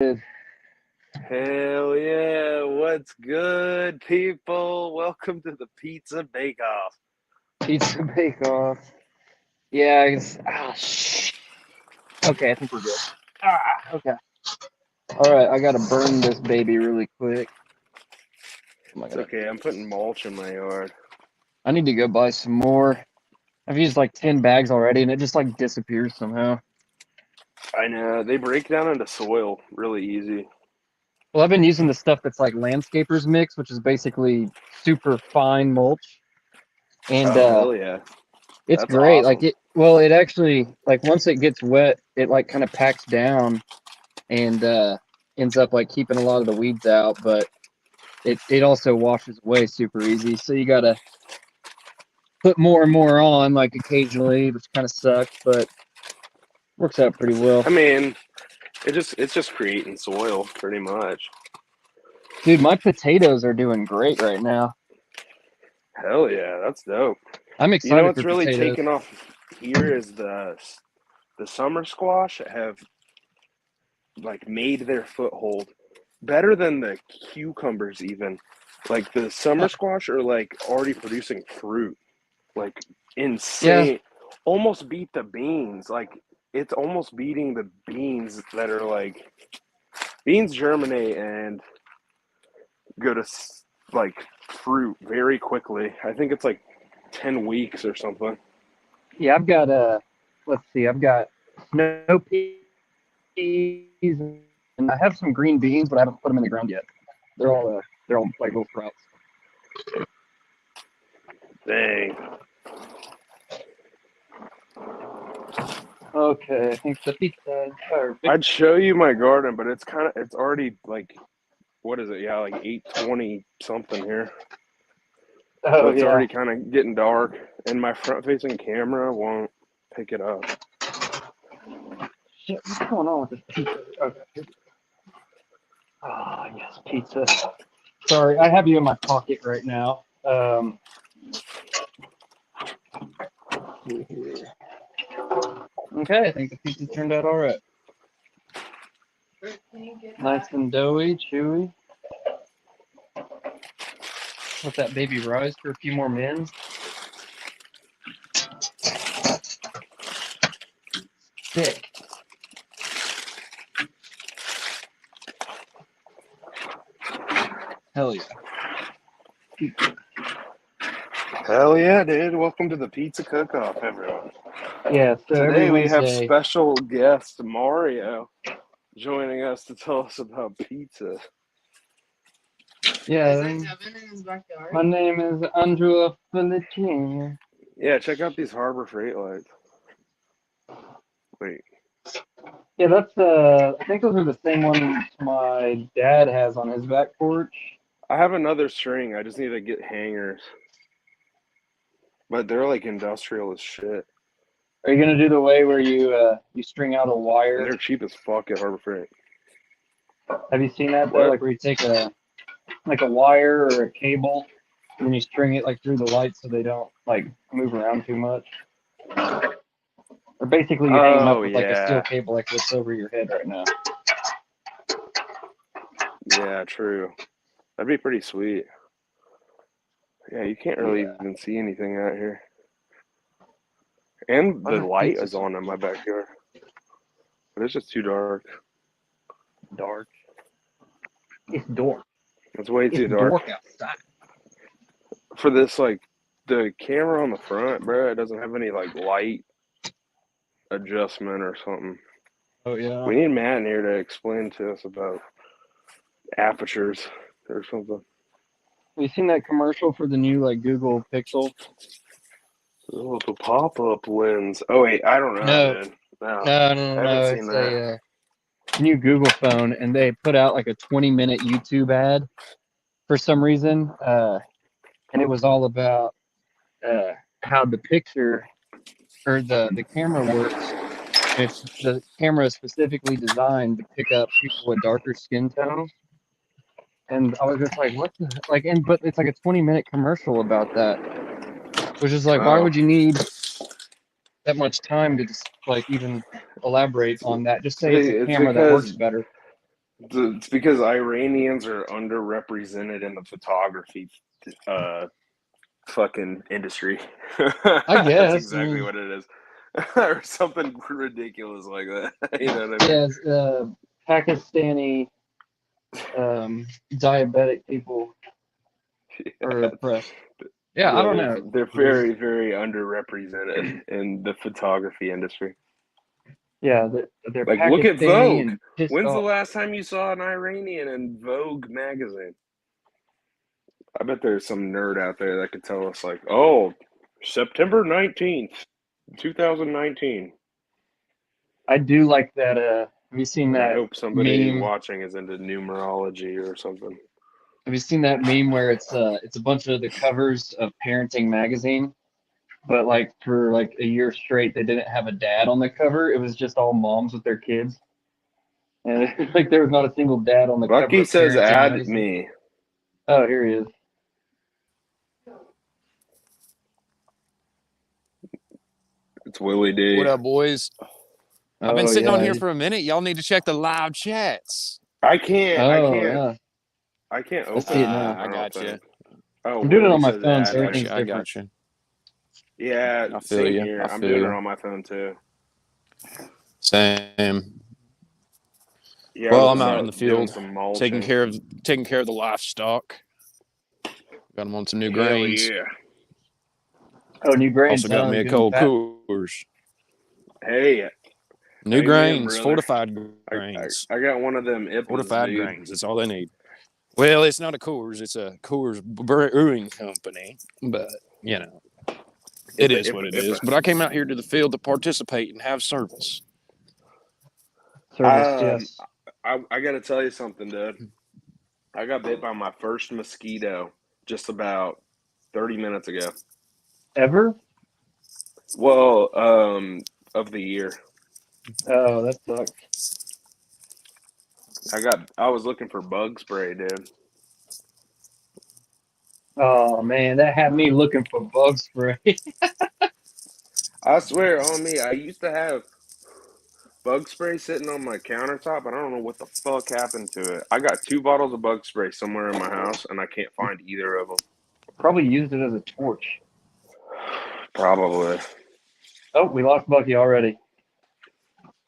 Hell yeah, what's good, people? Welcome to the Pizza Bake Off. Pizza Bake Off. Yeah, okay, I think we're good. Okay. All right, I gotta burn this baby really quick. What am I It's gonna okay, I'm use? putting mulch in my yard. I need to go buy some more. I've used like 10 bags already, and it just like disappears somehow. I know, they break down into soil really easy. Well, I've been using the stuff that's like landscapers mix, which is basically super fine mulch, and Oh, hell yeah. it's That's great. awesome. It actually like once it gets wet, it like kind of packs down and ends up like keeping a lot of the weeds out, but it also washes away super easy. So you gotta put more and more on like occasionally, which kind of sucks, but works out pretty I well. mean, it's just creating soil, pretty much. Dude, my potatoes are doing great right now. Hell yeah, that's dope. I'm You know excited what's for really potatoes. taken off here is the summer squash have like made their foothold better than the cucumbers even. Like the summer Huh. squash are like already producing fruit. Like Yeah, insane. Almost beat the beans. Like it's almost beating the beans that are like beans germinate and go to like fruit very quickly. I think it's like 10 weeks or something. yeah, I've got let's see, I've got snow peas and I have some green beans, but I haven't put them in the ground yet. They're all like little sprouts. Dang. Okay, I think the pizza or I'd show you my garden, but it's already like what is it? Yeah, like 8:20 something here. So oh it's yeah. already kind of getting dark, and my front facing camera won't pick it up. Shit, what's going on with this pizza? Okay. Ah, yes, pizza. Sorry, I have you in my pocket right now. See here. Okay, I think the pizza turned out all right. Nice and doughy, chewy. Let that baby rise for a few more minutes. Thick. Hell yeah. Pizza. Hell yeah, dude. Welcome to the Pizza Cook-Off, everyone. Yeah, so every Today we have Wednesday. special guest Mario joining us to tell us about pizza. Yeah, my name is Andrea Felici. Yeah, check out these Harbor Freight lights. Wait. Yeah, I think those are the same ones my dad has on his back porch. I have another string. I just need to get hangers. But they're like industrial as shit. Are you gonna do the way where you string out a And wire? they're cheap as fuck at Harbor Freight. Have you seen that though? What? Like where you take a wire or a cable and then you string it like through the lights so they don't like move around too much. Or basically you hang them up Oh, with like a steel yeah. cable like what's over your head right now. Yeah, true. That'd be pretty sweet. Yeah, you can't really Yeah. even see anything out here. And Why the is light pizza is so on in my backyard. But it's just too dark. dark? It's dark. It's way It's too dark. dark outside. For this, like, the camera on the front, bro, it doesn't have any, like, light adjustment or something. Oh yeah. We need Matt in here to explain to us about apertures or something. Have you seen that commercial for the new like Google Pixel? Oh, the pop-up lens. Oh, wait, I don't know, No, dude. No, I haven't no. seen It's that. a new Google phone, and they put out like a 20-minute YouTube ad for some reason, and it was all about how the picture or the camera works. It's the camera is specifically designed to pick up people with darker skin tones. And I was just like, what the like? And but it's like a 20-minute commercial about that, which is like, why Oh, would you need that much time to just like even elaborate on that? Just say it's a it's camera that because works better. It's because Iranians are underrepresented in the photography fucking industry. I That's guess. I exactly mean, what it is. Or something ridiculous like that. You know what I mean? yeah, it's, Pakistani diabetic people are oppressed. Yeah, I Yeah, don't know. they're Weird. very, very underrepresented in the photography industry. Yeah, they're Like, look at Pakistani Vogue. and pissed When's the off. last time you saw an Iranian in Vogue magazine? I bet there's some nerd out there that could tell us, like, oh, September 19th, 2019. I do like that. Have you seen And I that hope somebody meme? watching is into numerology or something. Have you seen that meme where it's a bunch of the covers of Parenting magazine, but like for like a year straight they didn't have a dad on the cover. It was just all moms with their kids, and it's like there was not a single dad on the cover Bucky of says, Parenting add magazine. me. Oh, here he is. It's Willie D. What up, boys? I've been Oh sitting on yeah. here for a minute. Y'all need to check the live chats. I can't, I Oh can't, yeah. I can't I see open it now. them, I I don't got you. think. Oh, I'm doing it Willie on my says, phone, add so I me. got you. everything's I different. got you. Yeah, I feel same you. here. I I'm feel doing it you. on my phone, too. Same. Yeah, I Well, was I'm just out in out the doing field some taking mulching. care of the livestock. Got them on some new Hell grains. yeah. Oh, new grains. Also got Oh, me a getting cold fat. Coors. Hey, New amen, grains, brother. fortified I, grains. I got one of them IPAs, Fortified dude. grains. That's all they need. Well, it's not a Coors. It's a Coors brewing company. But, you know, it IPA, is what IPA, it is. IPA. But I came out here to the field to participate and have service. Service, yes. I got to tell you something, dude. I got bit by my first mosquito just about 30 minutes ago. Ever? Well, of the year. Oh, that sucks. I was looking for bug spray, dude. Oh man, that had me looking for bug spray. I swear on me, I used to have bug spray sitting on my countertop, and I don't know what the fuck happened to it. I got 2 bottles of bug spray somewhere in my house, and I can't find either of them. Probably used it as a torch. Probably. Oh, we lost Bucky already.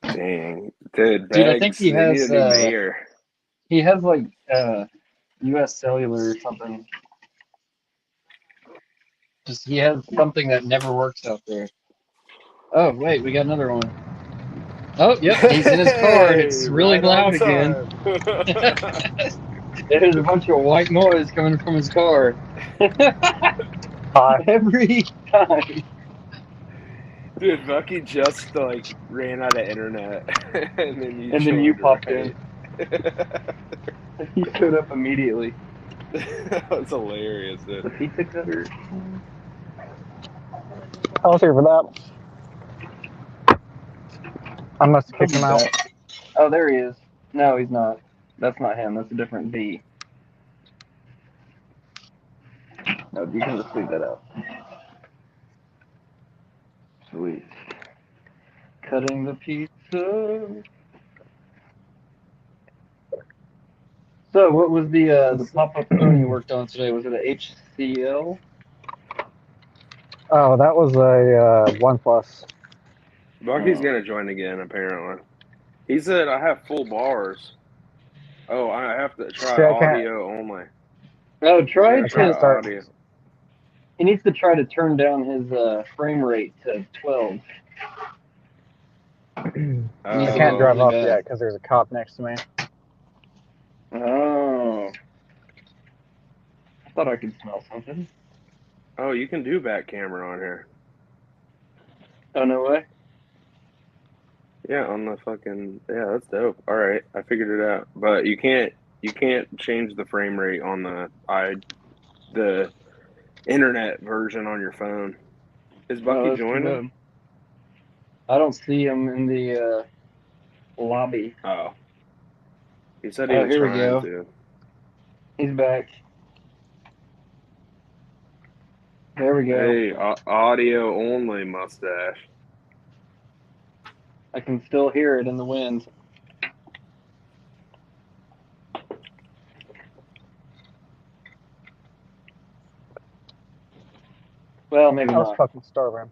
Dang. Dude, Dude, I think Bags, they need a new mayor. he has like US Cellular or something. Just he has something that never works out there. Oh wait, we got another one. Oh yep, he's in his car and Hey, it's really right on loud again. time. There's a bunch of white noise coming from his car. Hi. Every time. Dude, Bucky just like ran out of internet, and then you And then you joined popped right. in. He showed up immediately. That was hilarious, dude. The pizza cutter. I was here for that. I must have He'll kicked be him out. back. Oh, there he is. No, he's not. That's not him. That's a different V. No, you can just leave that out. Sweet. Cutting the pizza. So, what was the pop-up phone you worked on today? Was it a HCL? Oh, that was a OnePlus. Bucky's gonna join again, apparently. He said I have full bars. Oh, I have to try See, audio only. Oh, I try gotta I try can't to. start. audio. He needs to try to turn down his frame rate to 12. I Needs to can't go Oh, drive really off bad. yet because there's a cop next to me. Oh, I thought I could smell something. oh, you can do back camera on here. Oh, no way. Yeah, on the fucking that's dope. All right, I figured it out. But you can't change the frame rate on the internet version on your phone. Is Oh, Bucky that's too joining? bad. I don't see him in the lobby. Oh, he said he Oh, was here we trying go. to. He's back. There we go. Hey, audio only mustache. I can still hear it in the wind. Well, maybe I was not. fucking starving.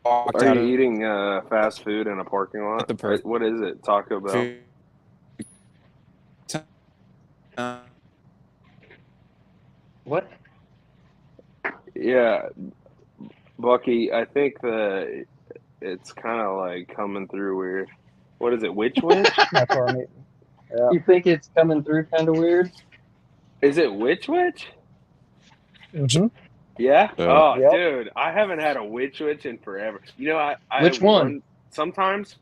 Walked Are out you of eating fast food in a parking lot? the perfect What is it? Taco Bell? What? Yeah, Bucky. I think that it's kind of like coming through weird. What is it? Witch? That's what I'm eating. Yeah. You think it's coming through kind of weird? Is it witch? Mm-hmm. Yeah. Yeah. Oh, Yep. dude, I haven't had a witch in forever. You know, I Which one? Sometimes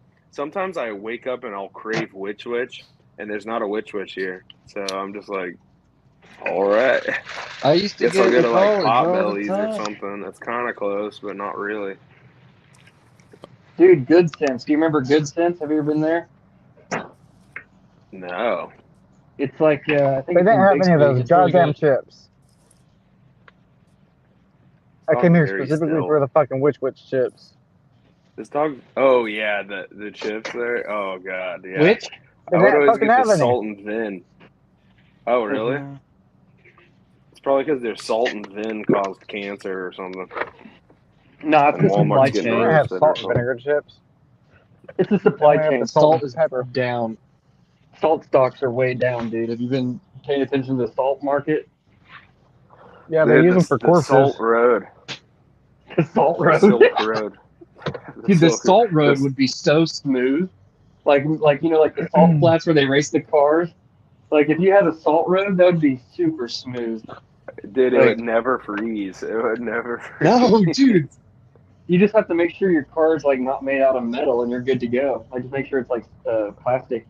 I wake up and I'll crave witch, and there's not a witch here. So I'm just like, all right. I used to Guess get I'll it go in to like college all the Potbellies or time. something. That's kind of close, but not really. Dude, Good Sense. Do you remember Good Sense? Have you ever been there? No. It's like, I think They it's didn't in have any of Bixby. those It's really goddamn good. chips. I Dog's came here very specifically still. for the fucking witch chips. This dog. Oh yeah, the chips there. Oh god, yeah. Which? They I would didn't always fucking get the have any. salt and vin. Oh really? Mhm. It's probably because their salt and vin caused cancer or something. No, it's And a supply Walmart's getting They chain. didn't have roasted or salt and something. vinegar chips. It's a supply They only have chain. the salt Salt and is pepper. down. Salt stocks are way down, dude. Have you been paying attention to the salt market? Yeah, they Dude, use them for the courses. Salt Road. The Salt The Road. Silk Road. Dude, the Silk Salt Road the- would be so smooth. Like you know, like the salt flats where they race the cars. Like if you had a salt road, that would be super smooth. Dude, it Like- would never freeze. It would never freeze. No, dude. You just have to make sure your car's like not made out of metal and you're good to go. Like just make sure it's like plastic.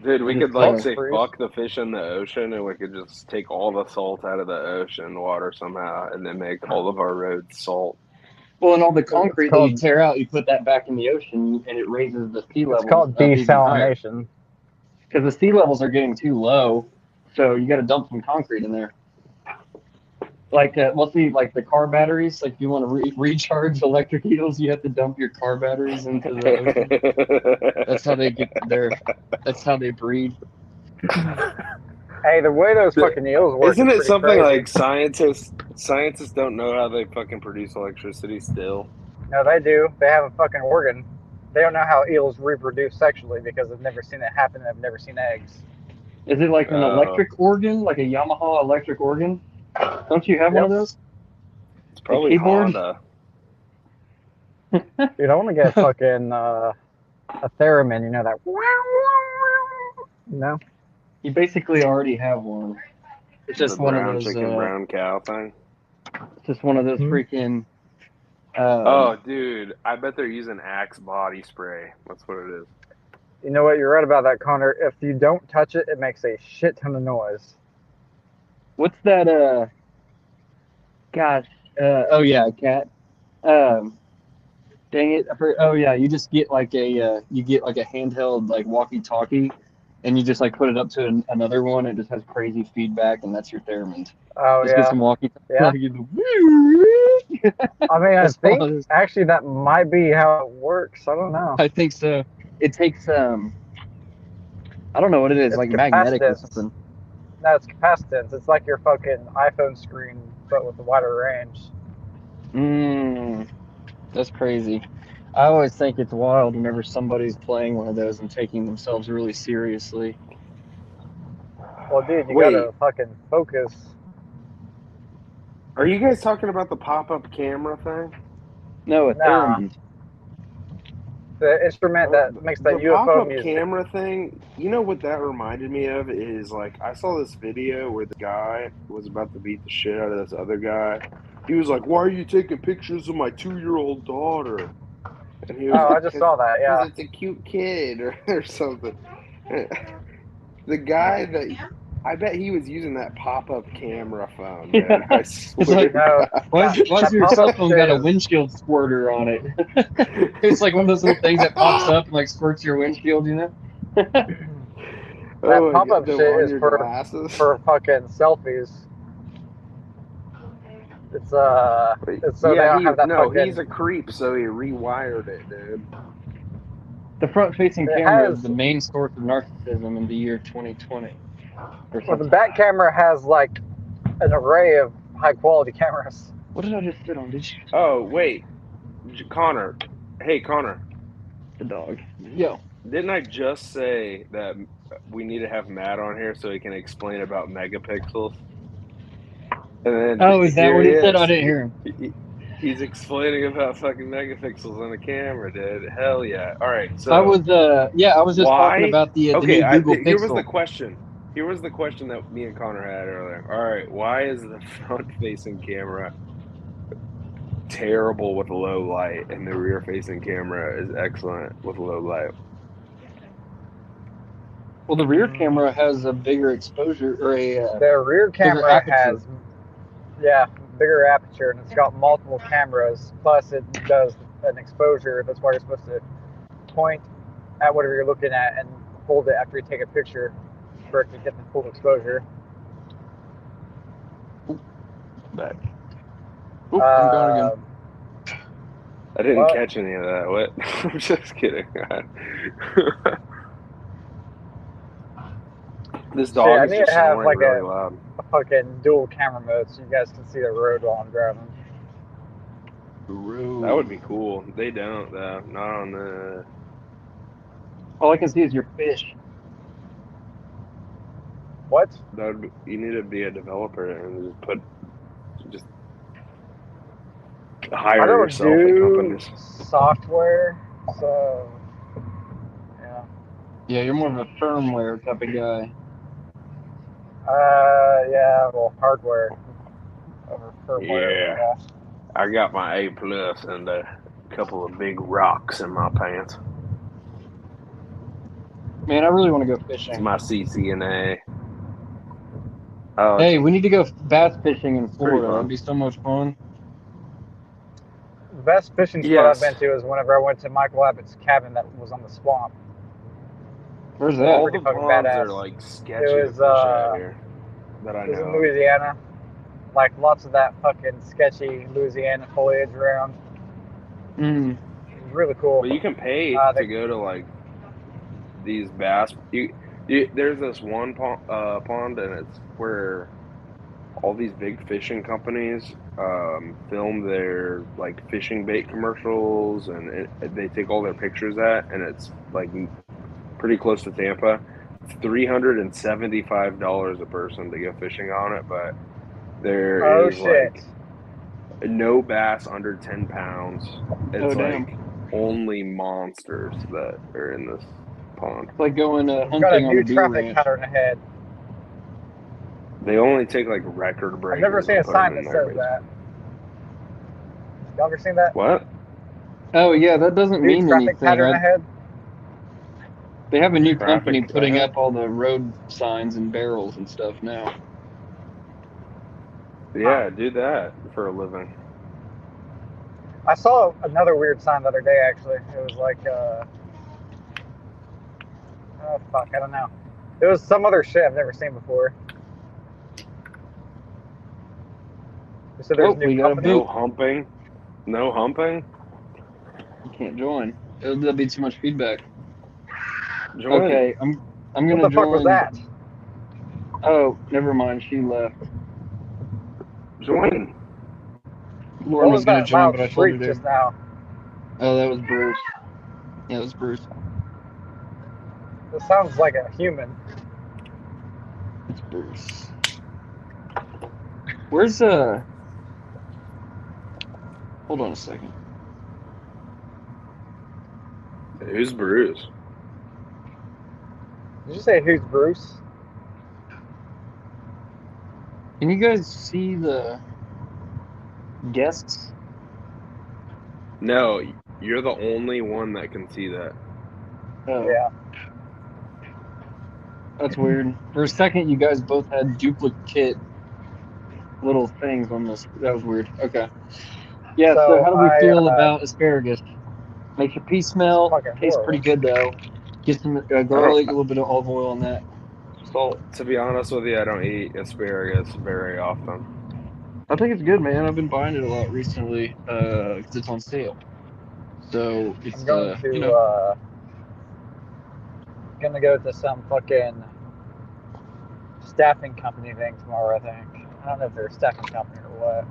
Dude, we Just could like salt say freeze. fuck the fish in the ocean and we could just take all the salt out of the ocean water somehow and then make all of our roads salt. Well, and all the concrete that you called- tear out, you put that back in the ocean and it raises the sea level. It's called desalination. Because the sea levels are getting too low, so you got to dump some concrete in there. Like, we'll see, like the car batteries. Like, if you want to recharge electric eels, you have to dump your car batteries into the ocean. That's how they get their. That's how they breed. Hey, the way those fucking eels work Isn't is it pretty something crazy. like scientists don't know how they fucking produce electricity still? No, they do. They have a fucking organ. They don't know how eels reproduce sexually because they've never seen it happen. They've never seen eggs. Is it like an electric organ, like a Yamaha electric organ? Don't you have one of those? It's probably keyboard? Honda. Dude, I want to get fucking a theremin. You know that? No. You basically already have one. It's just The one of brown those. chicken, brown cow thing. Just one of those Hmm. freaking. Oh, dude, I bet they're using Axe body spray. That's what it is. You know what? You're right about that, Connor. If you don't touch it, it makes a shit ton of noise. What's that? Gosh. Oh yeah, cat. Dang it. Oh yeah, you just get like a handheld like walkie-talkie, and you just like put it up to another one. It just has crazy feedback, and that's your theremin. Oh, Just get yeah. some walkie-talkie. Yeah. I mean, I That's think all it is. actually that might be how it works. I don't know. I think so. It takes I don't know what it is, It's like magnetic or capacitance. something. No, it's capacitance. It's like your fucking iPhone screen, but with a wider range. That's crazy. I always think it's wild whenever somebody's playing one of those and taking themselves really seriously. Well, dude, you Wait. gotta fucking focus. Are you guys talking about the pop-up camera thing? No, a Nah. theremin. The instrument that makes that the UFO pop-up music. camera thing, you know what that reminded me of is like I saw this video where the guy was about to beat the shit out of this other guy. He was like, "Why are you taking pictures of my 2-year-old daughter?" And he was Oh, like, I just saw that. Yeah. "'Cause it's a cute kid or something." The guy that I bet he was using that pop-up camera phone. Man. Yeah. I It's swear. like, to God. why's That your cell pop-up phone got a says- windshield squirter on it? It's like one of those little things that pops up and like squirts your windshield, you know? That Oh, pop-up them shit on is your for glasses. fucking selfies. It's so they don't have that fucking. he's a creep, so he rewired it, dude. The front-facing It camera has- is the main source of narcissism in the year 2020. Or Well, the something. back camera has like an array of high quality cameras. What did I just sit on? Did you? Oh wait, Connor. Hey Connor, The dog. Yo. didn't I just say that we need to have Matt on here so he can explain about megapixels? And then Oh, is that here what he he said? I is. didn't hear him. He's explaining about fucking megapixels on the camera, dude. Hell yeah. All right, I so was I was just talking why? about the Okay, new Google here was the Pixel. question. Here was the question that me and Connor had earlier. All right, why is the front-facing camera terrible with low light and the rear-facing camera is excellent with low light? Well, the rear camera has a bigger exposure or a The rear bigger camera aperture. has, yeah, bigger aperture, and it's got multiple cameras. Plus, it does an exposure. That's why you're supposed to point at whatever you're looking at and hold it after you take a picture for it to get the full exposure. Back. Oop, I'm gone again. I didn't What? catch any of that. What? I'm just kidding. This Shit, dog I is need just to have snoring like really a loud. fucking dual camera mode so you guys can see the road while I'm driving. That would be cool. They don't though. Not on the. All I can see is your fish. What? That would be, you need to be a developer and just I hire don't yourself at do companies. software, so yeah. Yeah, you're more of a firmware type of guy. Yeah, well, hardware over firmware. Yeah. I got my A+ and a couple of big rocks in my pants. Man, I really want to go It's fishing. my CCNA. Oh, Hey, we need to go bass fishing in pretty Florida. fun. That'd be so much fun. The best fishing spot Yes. I've been to is whenever I went to Michael Abbott's cabin that was on the swamp. Where's All that? the Pretty fucking ponds badass. are like sketchy It to was fish out here that I it was know in of. Louisiana. Like lots of that fucking sketchy Louisiana foliage around. Mm. It was really cool. But you can pay to go to like these bass. There's this one pond, and it's where all these big fishing companies film their like fishing bait commercials, and they take all their pictures at, and it's like pretty close to Tampa. It's $375 a person to go fishing on it, but there is like no bass under 10 pounds. It's damn. like only monsters that are in this pond. It's like going We've hunting got a on new a deer traffic ranch. pattern ahead. They only take like record breakers. I've never seen a and put 'em sign in that there, says that. Y'all ever seen that? What? Oh yeah, that doesn't New mean traffic anything. pattern ahead? They have a new Traffic company putting pattern? up all the road signs and barrels and stuff now. Yeah, do that for a living. I saw another weird sign the other day, actually. It was like, oh, fuck, I don't know. It was some other shit I've never seen before. So there's Oh, a new we got a company. No humping. No humping. You can't join. There'll be too much feedback. Join. Okay, I'm What gonna the fuck was join. that? Oh, never mind. She left. Join. Lauren What was was gonna that join, loud but I told her shriek to. just now? Oh, that was Bruce. Yeah, that was Bruce. It sounds like a human. It's Bruce. Where's Hold on a second. Who's Bruce? Did you say who's Bruce? Can you guys see the guests? No, you're the only one that can see that. Oh, Yeah. that's weird. For a second, you guys both had duplicate little things on this. That was weird. Okay. Yeah, so how do we feel about asparagus? Makes your pee smell. Tastes pretty good, though. Get some garlic, a little bit of olive oil on that. Salt. To be honest with you, I don't eat asparagus very often. I think it's good, man. I've been buying it a lot recently because it's on sale. So it's I'm going to gonna go to some fucking staffing company thing tomorrow. I think. I don't know if they're a staffing company or what.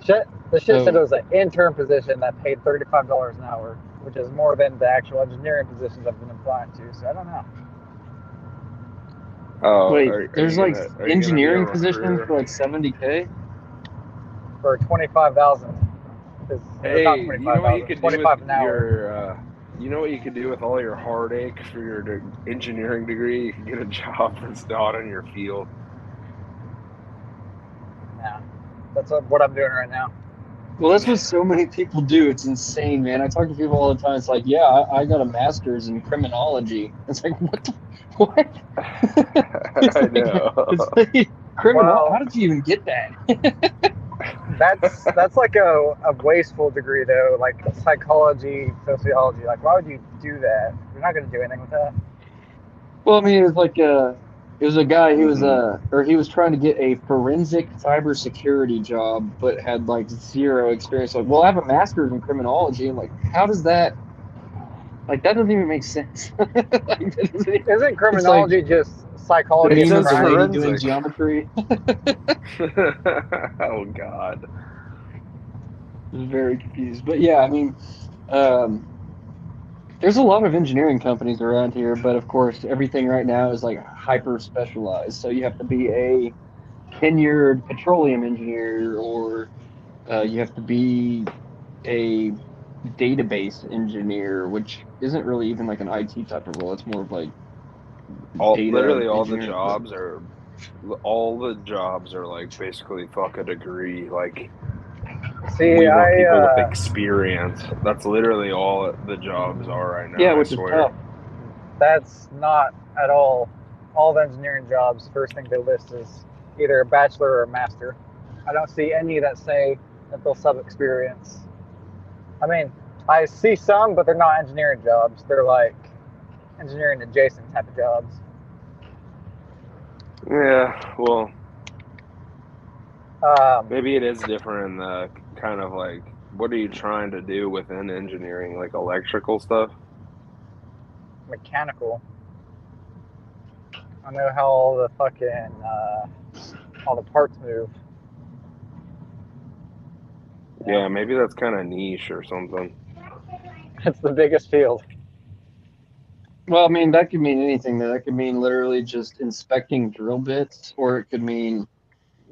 The shit said it So was an intern position that paid $35 an hour, which is more than the actual engineering positions I've been applying to. So I don't know. Oh, wait, are there's you like gonna be a engineering positions recruiter? for like 70K. For 25,000, or not Hey, you know what you 25,000, could do with 25 an hour. you know what you could do with all your heartache for your engineering degree? You could get a job that's not in your field. Yeah, that's what I'm doing right now. Well, that's what so many people do. It's insane, man. I talk to people all the time. It's like, yeah, I got a master's in criminology. It's like, what? I know. It's like criminal. How Well, did you even get that? that's like a wasteful degree though, like psychology, sociology. Like, why would you do that? You're not going to do anything with that. Well, I mean, it was like it was a guy. He was Mhm. or he was trying to get a forensic cybersecurity job, but had like zero experience. Like, well, I have a master's in criminology. I'm like, how does that? Like, that doesn't even make sense. Like, that doesn't even- Isn't it's like criminology just It psychology in being says with a crime? lady doing forensic. geometry. Oh God. I was very confused. But yeah, I mean, um, there's a lot of engineering companies around here, but of course, everything right now is like hyper specialized. So you have to be a tenured petroleum engineer, or you have to be a database engineer, which isn't really even like an IT type of role. It's more of like data Literally engineering. But all the jobs are like basically fuck a degree. Like See, we want people with experience. That's literally all the jobs are right now, yeah, I which is swear. tough. that's not at all. All the engineering jobs, first thing they list is either a bachelor or a master. I don't see any that say that they'll sub experience. I mean, I see some, but they're not engineering jobs. They're like engineering adjacent type of jobs. Yeah, well, Um, maybe it is different in the kind of like what are you trying to do within engineering, like electrical stuff? Mechanical. I know how all the fucking all the parts move. Yeah, Yeah, maybe that's kind of niche or something. it's the biggest field. Well, I mean, that could mean anything. That could mean literally just inspecting drill bits, or it could mean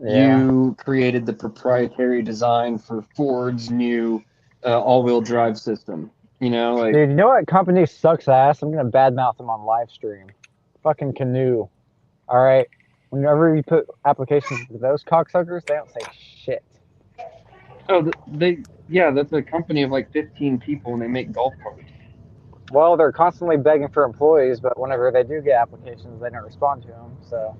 Yeah. you created the proprietary design for Ford's new all-wheel drive system. You know, like, Dude, you know what company sucks ass? I'm gonna badmouth them on live stream. Fucking Canoe. All right. Whenever you put applications to those cocksuckers, they don't say shit. oh, yeah, that's a company of like 15 people, and they make golf carts. Well, they're constantly begging for employees, but whenever they do get applications, they don't respond to them. So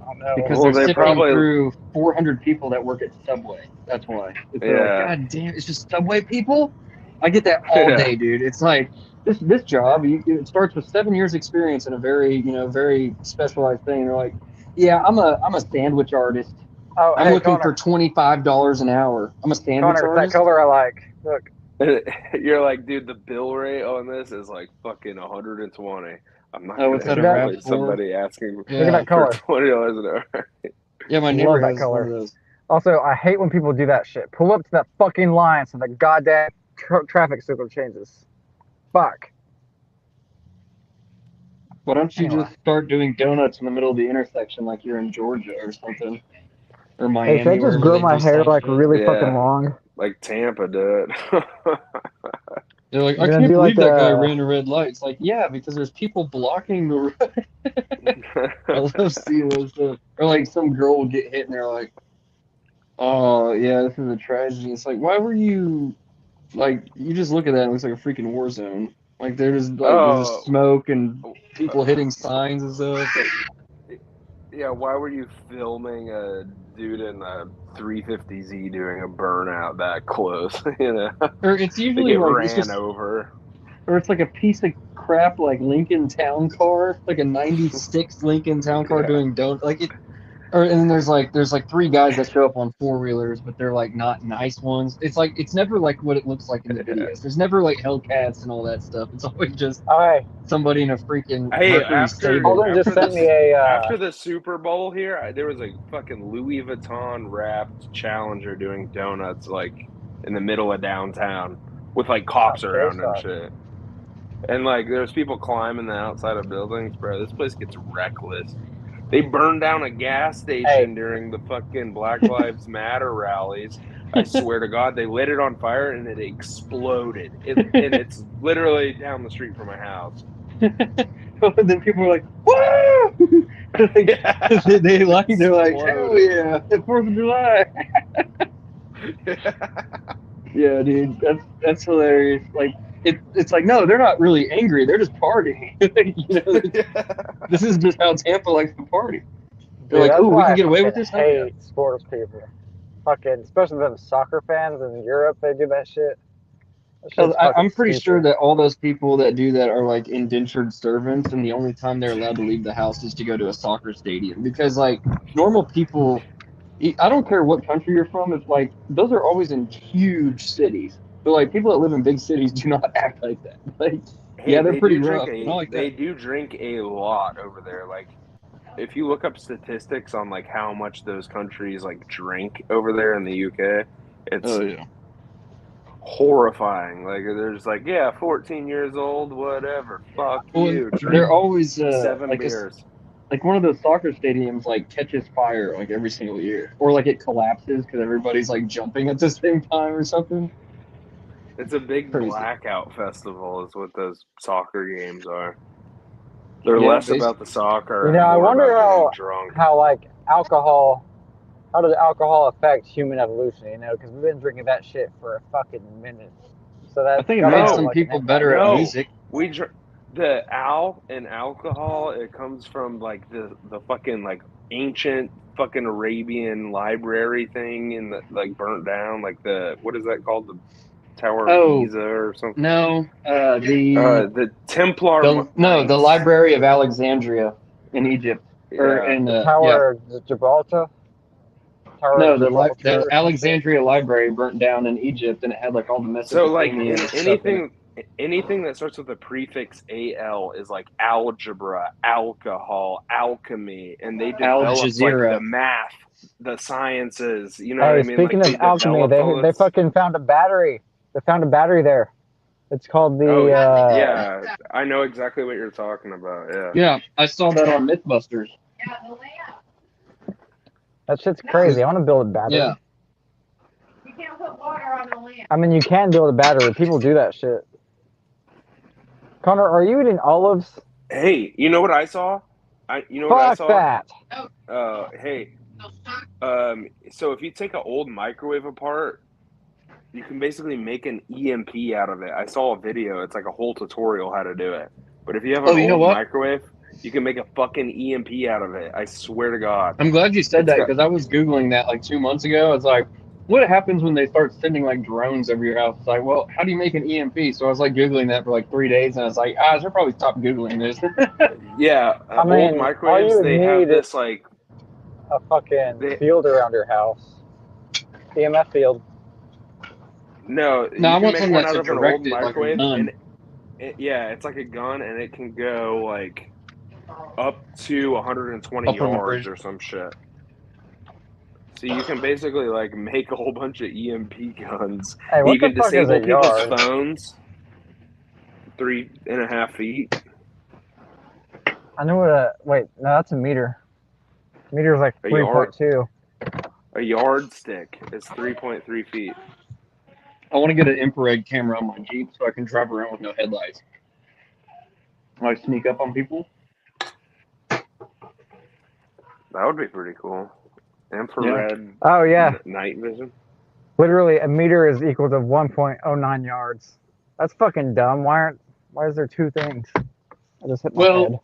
I don't know. Because Well, they're they sifting probably through 400 people that work at Subway. That's why. They're like, yeah. God damn, it's just Subway people. I get that all Yeah. day, dude. It's like this job. It starts with 7 years experience in a very very specialized thing. They're like, yeah, I'm a sandwich artist. Oh, I'm hey, looking for Connor. $25 an hour. I'm a sandwich Connor, it's that artist. color I like. Look. You're like, dude, the bill rate on this is like fucking 120. I'm not Oh, gonna what's that, See a that? Rav employ Four? somebody asking Look at Yeah, that for color. $20 an hour. yeah. My neighbor Love that has one of color. those. Also, I hate when people do that shit. Pull up to that fucking line so the goddamn traffic signal changes. Fuck. Why don't you Anyway. just start doing donuts in the middle of the intersection like you're in Georgia or something, or Hey, should I Miami, just wherever grow they my do hair same like shit? really fucking Yeah, long? like Tampa did. They're like, I'm I gonna can't do like believe that guy ran a red light. It's like, yeah, because there's people blocking the road. I love seeing those stuff. Or like some girl will get hit and they're like, oh yeah, this is a tragedy. It's like, why were you like? You just look at that, and it looks like a freaking war zone. Like there's just Oh, smoke and uh, people hitting signs and stuff. Like, yeah. Why were you filming a dude in a 350Z doing a burnout that close? You know, or it's they usually get like it's ran just over. or it's like a piece of crap like Lincoln Town Car, like a '96 Lincoln Town Car Yeah, doing don't like it. and then there's like 3 guys that show up on 4-wheelers, but they're like not nice ones. It's never like what it looks like in the videos. There's never like Hellcats and all that stuff. It's always just Hey, somebody in a freaking Hey, Mercury after stable. Holden just after sent the me a. after the Super Bowl here, there was a fucking Louis Vuitton wrapped Challenger doing donuts like in the middle of downtown with like cops Oh, around and case shit. And like there's people climbing the outside of buildings, bro. This place gets reckless. They burned down a gas station during the fucking Black Lives Matter rallies. I swear to God, they lit it on fire and it exploded. And it's literally down the street from my house. And then people are like, "Woo!" Like, Yeah. they're like, "Hell Exploded. yeah, it's 4th of July!" Yeah, dude, that's hilarious. Like, it's like, no, they're not really angry. They're just partying. You know, this is just how Tampa likes to party. They're like, that's "Oh, we why can I get away with fucking this." Hell yeah. hate sports people. Fucking, especially them soccer fans in Europe, they do that shit. That shit's I'm fucking pretty sure stupid. that all those people that do that are like indentured servants, and the only time they're allowed to leave the house is to go to a soccer stadium. Because like normal people, I don't care what country you're from. It's like those are always in huge cities. But like people that live in big cities do not act like that. Like, Hey, yeah, they're they pretty do rough. drink But I like they that. do drink a lot over there. Like if you look up statistics on like how much those countries like drink over there in the UK, it's yeah. horrifying. Like there's like, yeah, 14 years old, whatever. Fuck Well, you. they're Drink always 7 like beers. like one of those soccer stadiums like catches fire like every single year, or like it collapses because everybody's like jumping at the same time or something. It's a big Crazy. blackout festival is what those soccer games are. They're Yeah, less about the soccer You know, and I more wonder about getting drunk. how like alcohol, how does alcohol affect human evolution? You know, because we've been drinking that shit for a fucking minute. So I that's think it gotta made have No, some like an people impact. better at No, music. we dr- the alcohol. It comes from like the fucking like ancient fucking Arabian library thing in the like burnt down like the what is that called, the Tower of Oh Giza or something. no, The Templar the Knights. Library of Alexandria in Egypt, or Yeah, in The yeah. Tower of Gibraltar. Tower No, of Gibraltar. the Or some shit. Alexandria Library burnt down in Egypt, and it had like all the so like Mesopotamian in stuff in it. anything that starts with the prefix al is like algebra, alcohol, alchemy, and they Al developed like the Jazeera. math, the sciences, you know what I Hey, mean, speaking like of they alchemy, developed all they this. fucking found a battery. They found a battery there. It's called the. Oh yeah, I know exactly what you're talking about. Yeah, Yeah, I saw that on MythBusters. That shit's crazy. I want to build a battery. Yeah. You can't put water on the lamp. I mean, you can build a battery. People do that shit. Connor, are you eating olives? hey, you know what I saw? You know what I Fuck saw? that. Hey, so if you take an old microwave apart, you can basically make an EMP out of it. I saw a video. It's like a whole tutorial how to do it. But if you have an you know old what? microwave, you can make a fucking EMP out of it. I swear to God. I'm glad you said It's that got- because I was Googling that like 2 months ago. It's like, what happens when they start sending like drones over your house? It's like, well, how do you make an EMP? So I was like Googling that for like 3 days, and I was like, I should probably stop Googling this. Yeah, I mean, old all microwaves, you would they have need this is like a fucking They- field around your house. EMF field. no, No, I you can want make something one that's out of an old directed like a microwave, gun. and yeah, it's like a gun, and it can go like up to 120 Up on the yards bridge. or some shit. So you can basically like make a whole bunch of EMP guns. Hey, what You can the fuck is disable a people's yard? phones 3.5 feet. I know what a. Wait, no, that's a meter. Meter's like A yard. 3.2. A yardstick is 3.3 feet. I want to get an infrared camera on my Jeep so I can drive around with no headlights. Like sneak up on people. That would be pretty cool. Infrared Oh, yeah. night vision. Literally, a meter is equal to 1.09 yards. That's fucking dumb. Why is there two things? I just hit my head.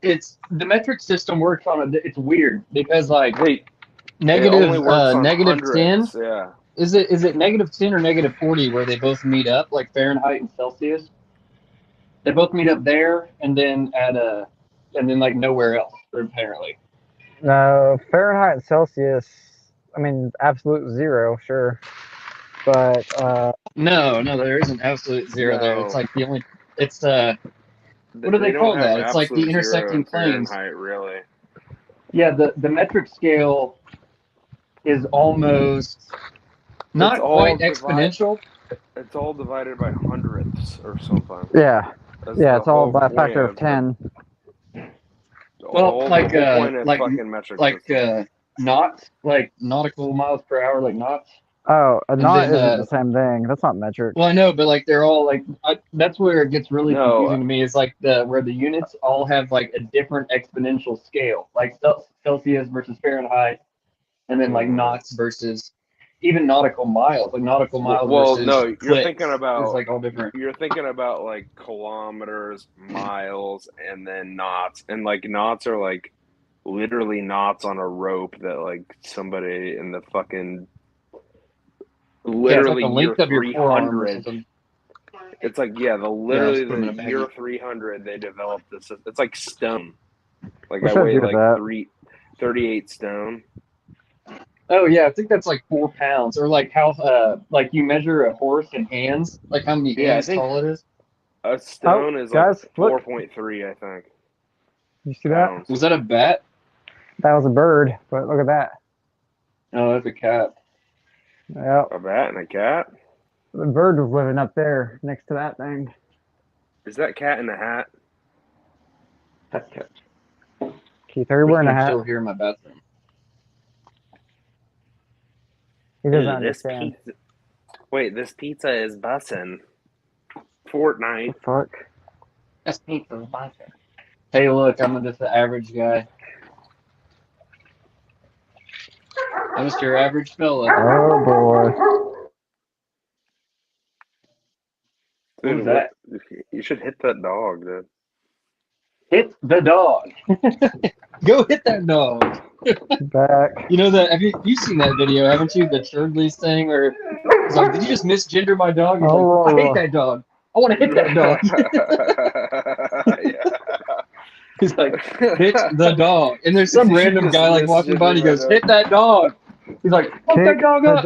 It's the metric system works on it's weird because like It negative only works on negative 10. hundredths, yeah. Is it negative 10 or negative 40 where they both meet up, like Fahrenheit and Celsius? They both meet up there and then and then like nowhere else, apparently. No, Fahrenheit and Celsius. I mean, absolute zero, sure, but No, there isn't absolute zero there. It's No. like the only. It's what do they don't call have that? It's like the absolute zero intersecting in planes. Fahrenheit, really. Yeah, the metric scale is almost not all quite divide- exponential. It's all divided by hundredths or something. yeah, That's yeah, the it's all whole by a point factor of of 10. Well, the like whole point of fucking metric system. knots, like nautical miles per hour, like knots. Oh, a And knot then, isn't the same thing. That's not metric. Well, I know, but like they're all like that's where it gets really No, confusing to me. Is like where the units all have like a different exponential scale, like Celsius versus Fahrenheit, and then like knots versus even nautical miles, like nautical miles Well, versus no, you're clicks thinking about is like all different. You're thinking about like kilometers, miles, and then knots, and like knots are like literally knots on a rope that like somebody in the fucking literally yeah, it's like the year length of your forearm or 300. something. It's like literally the year 300 they developed this. It's like stone. Like I weigh like 38 stone. Oh yeah, I think that's like 4 pounds, or like how like you measure a horse in hands, like how many hands tall it is. A stone is guys, like 4.3, I think. You see that? Pounds. Was that a bat? That was a bird, but look at that. Oh, that's a cat. Yep. A bat and a cat? The bird was living up there next to that thing. Is that cat in a hat? That's cat. Keith, are you wearing a hat? Still here in my bathroom. He doesn't understand. This pizza is bussin'. Fortnite. Fuck. That's pizza. Hey, look, I'm just the average guy. I'm just your average fella. Oh boy. What was that? You should hit that dog, dude. Hit the dog. Go hit that dog. Back. You know that? You've seen that video, haven't you? The Churdley's thing where it's like, did you just misgender my dog? He's like, I hate that dog. I want to hit that dog. He's like, hit the dog. And there's some random guy like walking by and he goes, hit that dog. He's like, fuck that dog up.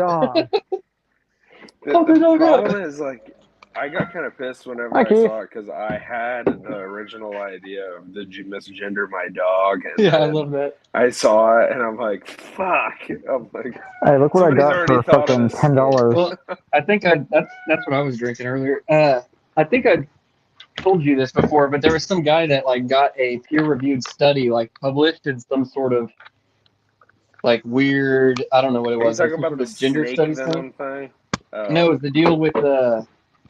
The problem is, like, I got kind of pissed whenever I saw it because I had the original idea of did you misgender my dog? And yeah, I love that. I saw it and I'm like, fuck. I'm like, hey, look what I got for fucking $10. Well, I think that's what I was drinking earlier. I think I told you this before, but there was some guy that like got a peer-reviewed study like published in some sort of like weird, I don't know what it was. Talking about the gender studies thing? No, it was the deal with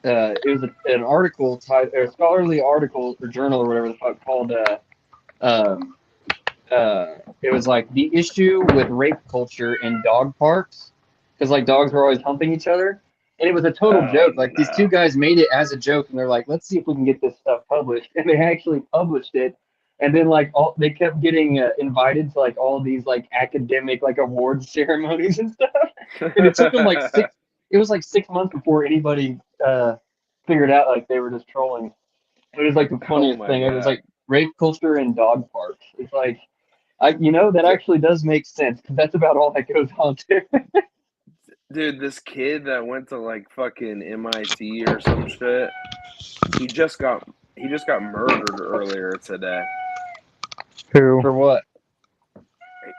it was an article, a scholarly article or journal or whatever the fuck called. It was like the issue with rape culture in dog parks, because like dogs were always humping each other, and it was a total joke. Like these two guys made it as a joke, and they're like, let's see if we can get this stuff published, and they actually published it. And then like they kept getting invited to like all these like academic like awards ceremonies and stuff, and it took them like six. It was like 6 months before anybody figured out like they were just trolling. It was like the funniest thing. God. It was like rape culture in dog parks. It's like, that actually does make sense. That's about all that goes on too. Dude, this kid that went to like fucking MIT or some shit, he just got murdered earlier today. Who? For what?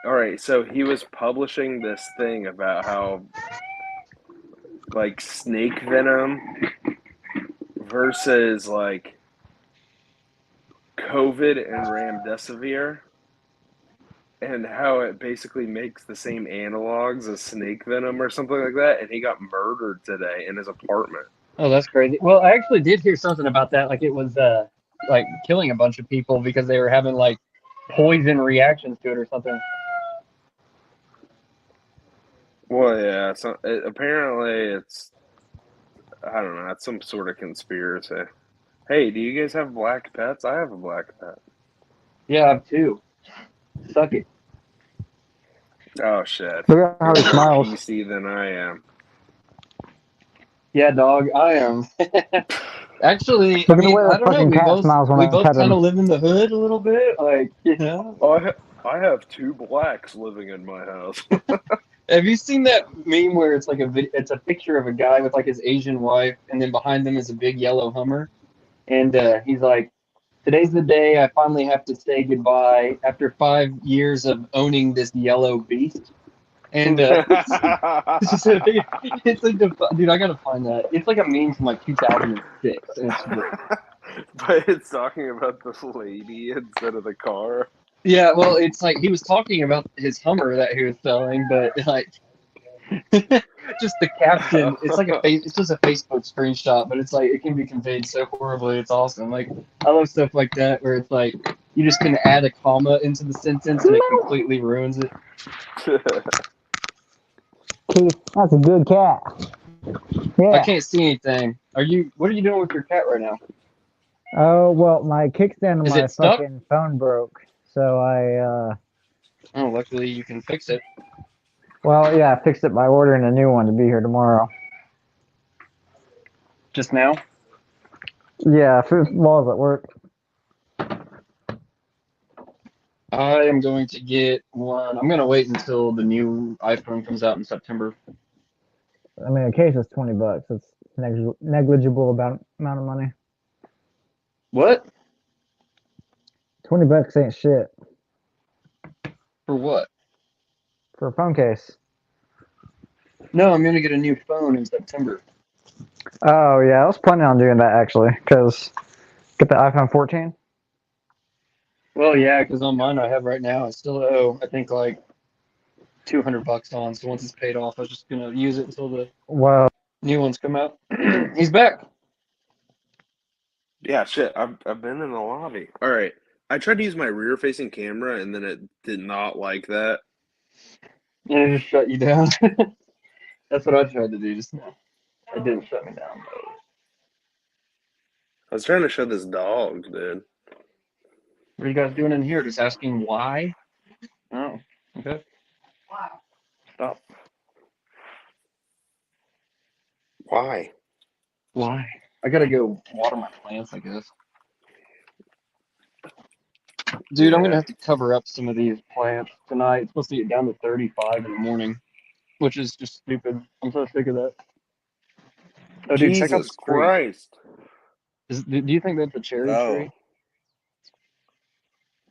All right, so he was publishing this thing about how like snake venom versus like COVID and remdesivir, and how it basically makes the same analogs as snake venom or something like that, and he got murdered today in his apartment. Oh, that's crazy. Well, I actually did hear something about that. Like it was like killing a bunch of people because they were having like poison reactions to it or something. Well, yeah. So apparently, it's I don't know. It's some sort of conspiracy. Hey, do you guys have black pets? I have a black pet. Yeah, I have two. Suck it. Oh shit! Look at how he You're smiles. more PC than I am. Yeah, dog, I am. Actually, Look at the way that fucking cat smiles when we I both pet him. kind of live in the hood a little bit, like, you know. Oh, I have 2 blacks living in my house. Have you seen that meme where it's like it's a picture of a guy with like his Asian wife, and then behind them is a big yellow Hummer, and he's like, "Today's the day I finally have to say goodbye after 5 years of owning this yellow beast." And it's just it's like dude, I gotta find that. It's like a meme from like 2006, and it's great. But it's talking about the lady instead of the car. Yeah, well, it's like he was talking about his Hummer that he was selling, but like just the caption, it's just a Facebook screenshot, but it's like it can be conveyed so horribly. It's awesome. Like I love stuff like that where it's like you just can add a comma into the sentence and it completely ruins it. Keith, that's a good cat. Yeah. I can't see anything. What are you doing with your cat right now? Oh, well, my kickstand on Is my it stuck? fucking phone broke. So Oh, luckily you can fix it. well, yeah, I fixed it by ordering a new one to be here tomorrow. Just now? Yeah, while I was at work. I am going to get one. I'm going to wait until the new iPhone comes out in September. I mean, a case is $20. It's negligible amount of money. What? $20 ain't shit For what? for a phone case. No, I'm going to get a new phone in September. Oh yeah, I was planning on doing that actually, cause get the iPhone 14. Well, yeah, because on mine I have right now, I still owe, I think, like $200 on. So once it's paid off, I was just going to use it until the Well, new ones come out. He's back. Yeah, shit. I've been in the lobby. All right. I tried to use my rear-facing camera, and then it did not like that. And it just shut you down. That's what I tried to do just now. It didn't shut me down, though. I was trying to show this dog, dude. What are you guys doing in here? Just asking why? Oh, okay. Wow. Stop. Why? Why? I gotta go water my plants, I guess. Dude, I'm gonna have to cover up some of these plants tonight. It's supposed to get down to 35 in the morning, which is just stupid. I'm so sick of that. Oh, dude, check out Jesus this tree. Christ. Do you think that's a cherry tree?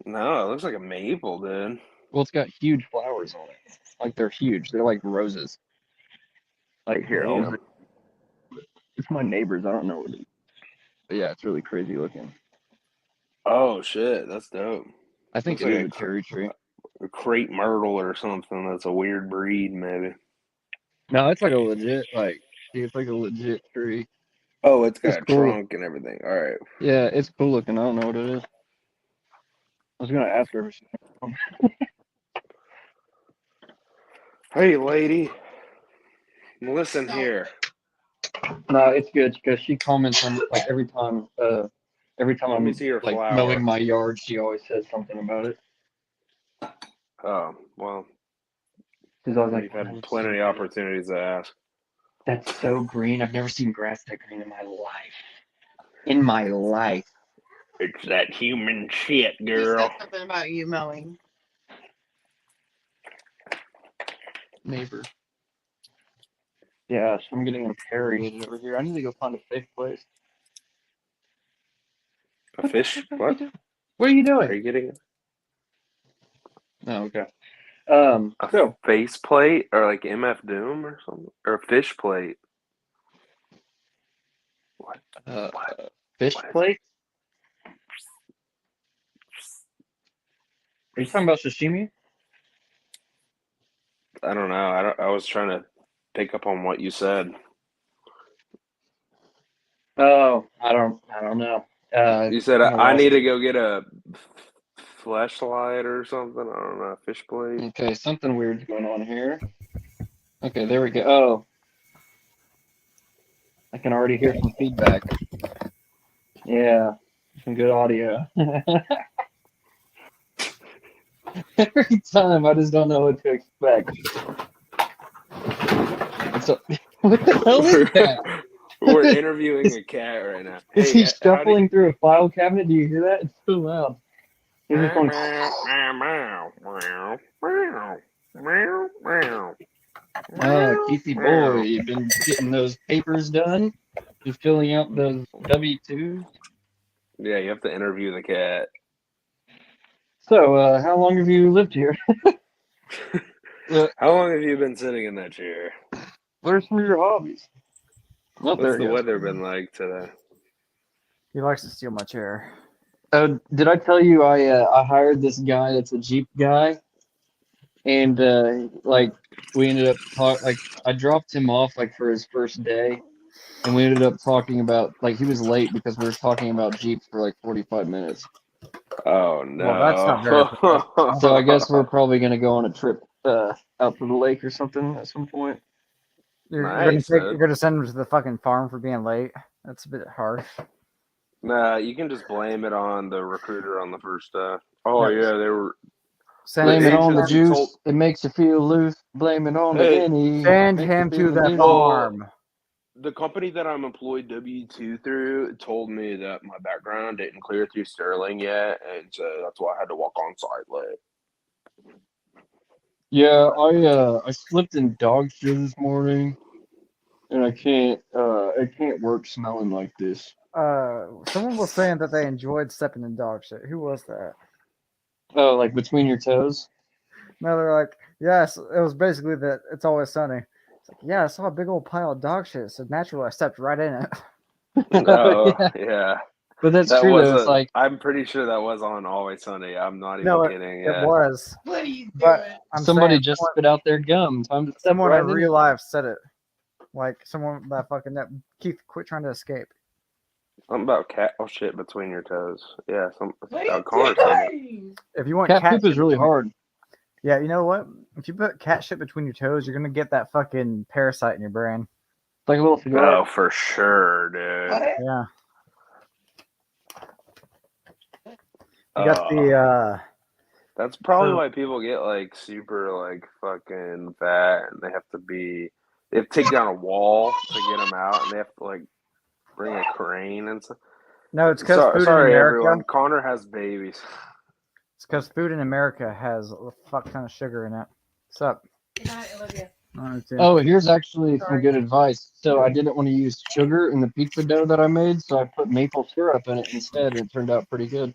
No, it looks like a maple, dude. Well, it's got huge flowers on it. Like they're huge. They're like roses. Like here, Damn. it's my neighbor's. I don't know what it is. But yeah, it's really crazy looking. Oh, shit. That's dope. I think Looks it like is a cherry tree. A crepe myrtle or something. That's a weird breed, maybe. No, it's like a legit, it's like a legit tree. Oh, it's got It's a cool. trunk and everything. All right. Yeah, it's cool looking. I don't know what it is. I was gonna ask her if she. Hey, lady. Listen here. No, it's good because she comments on like every time Let I'm me see your like flower. mowing my yard, she always says something about it. Oh, well. She's always like, You've had plenty of opportunities to ask. "That's so green. I've never seen grass that green in my life. In my life." It's that human shit, He girl. said something about you mowing. Neighbor. Yeah, so I'm getting infuriated over here. I need to go find a safe place. A fish? What? What are you doing? Are you getting Oh, okay. a So face plate or like MF Doom or something? Or a fish plate? What? fish What? plate? Are you talking about sashimi? I don't know. I was trying to pick up on what you said. Oh, I don't know. You said kinda I lost need to it. go get a flashlight or something. I don't know. Fish plate. Okay, something weird's going on here. Okay, there we go. Oh, I can already hear some feedback. Yeah, some good audio. Every time, I just don't know what to expect. So, what the hell is that? We're interviewing a cat right now. Is Hey, he shuffling through a file cabinet? Do you hear that? It's so loud. He's just going, Keithy boy, you've been getting those papers done? You filling out those W-2s? Yeah, you have to interview the cat. So, how long have you lived here? How long have you been sitting in that chair? What are some of your hobbies? Oh, What's there the it goes. weather been like today? He likes to steal my chair. Did I tell you I hired this guy that's a Jeep guy, and like we ended up I dropped him off like for his first day, and we ended up talking about like he was late because we were talking about Jeeps for like 45 minutes. Oh no! Well, that's not very professional. So I guess we're probably gonna go on a trip out to the lake or something at some point. Nice, you're gonna send him to the fucking farm for being late. That's a bit harsh. Nah, you can just blame it on the recruiter on the first day. Oh Yes. yeah, they were. Blame it on the agency juice. told- It makes you feel loose. Blame it on the Hey, Henny. Send Makes you him to feel the loose. farm. The company that I'm employed W-2 through told me that my background didn't clear through Sterling yet, and so that's why I had to walk on site late. Yeah, I slipped in dog shit this morning, and I can't work smelling like this. Someone was saying that they enjoyed stepping in dog shit. Who was that? Oh, like between your toes? No, they're like, yes, it was basically that It's Always Sunny. It's like, yeah, I saw a big old pile of dog shit, so naturally I stepped right in it. Oh Yeah. yeah, But that's that true was though. It's like I'm pretty sure that was on Always Sunny. I'm not even No, kidding. it Yeah. was. What are you But doing? I'm somebody saying just spit out their gum. Time to step someone right in in. real life said it. Like someone that Keith, quit trying to escape. Something about cat shit between your toes. Yeah, What are Connor you said it. doing? If you want Cat poop shit is really between- hard. Yeah, you know what? If you put cat shit between your toes, you're gonna get that fucking parasite in your brain. It's like a little cigar. Oh, for sure, dude. What? Yeah. You got the That's probably So- why people get like super like fucking fat, and they have to take down a wall to get them out, and they have to like bring a crane and stuff. no, it's because food in Sorry, America. everyone. Connor has babies. It's because food in America has a fuck ton of sugar in it. What's up? Good night, Olivia. Oh, here's actually some Sorry. good advice. So I didn't want to use sugar in the pizza dough that I made, so I put maple syrup in it instead, and it turned out pretty good.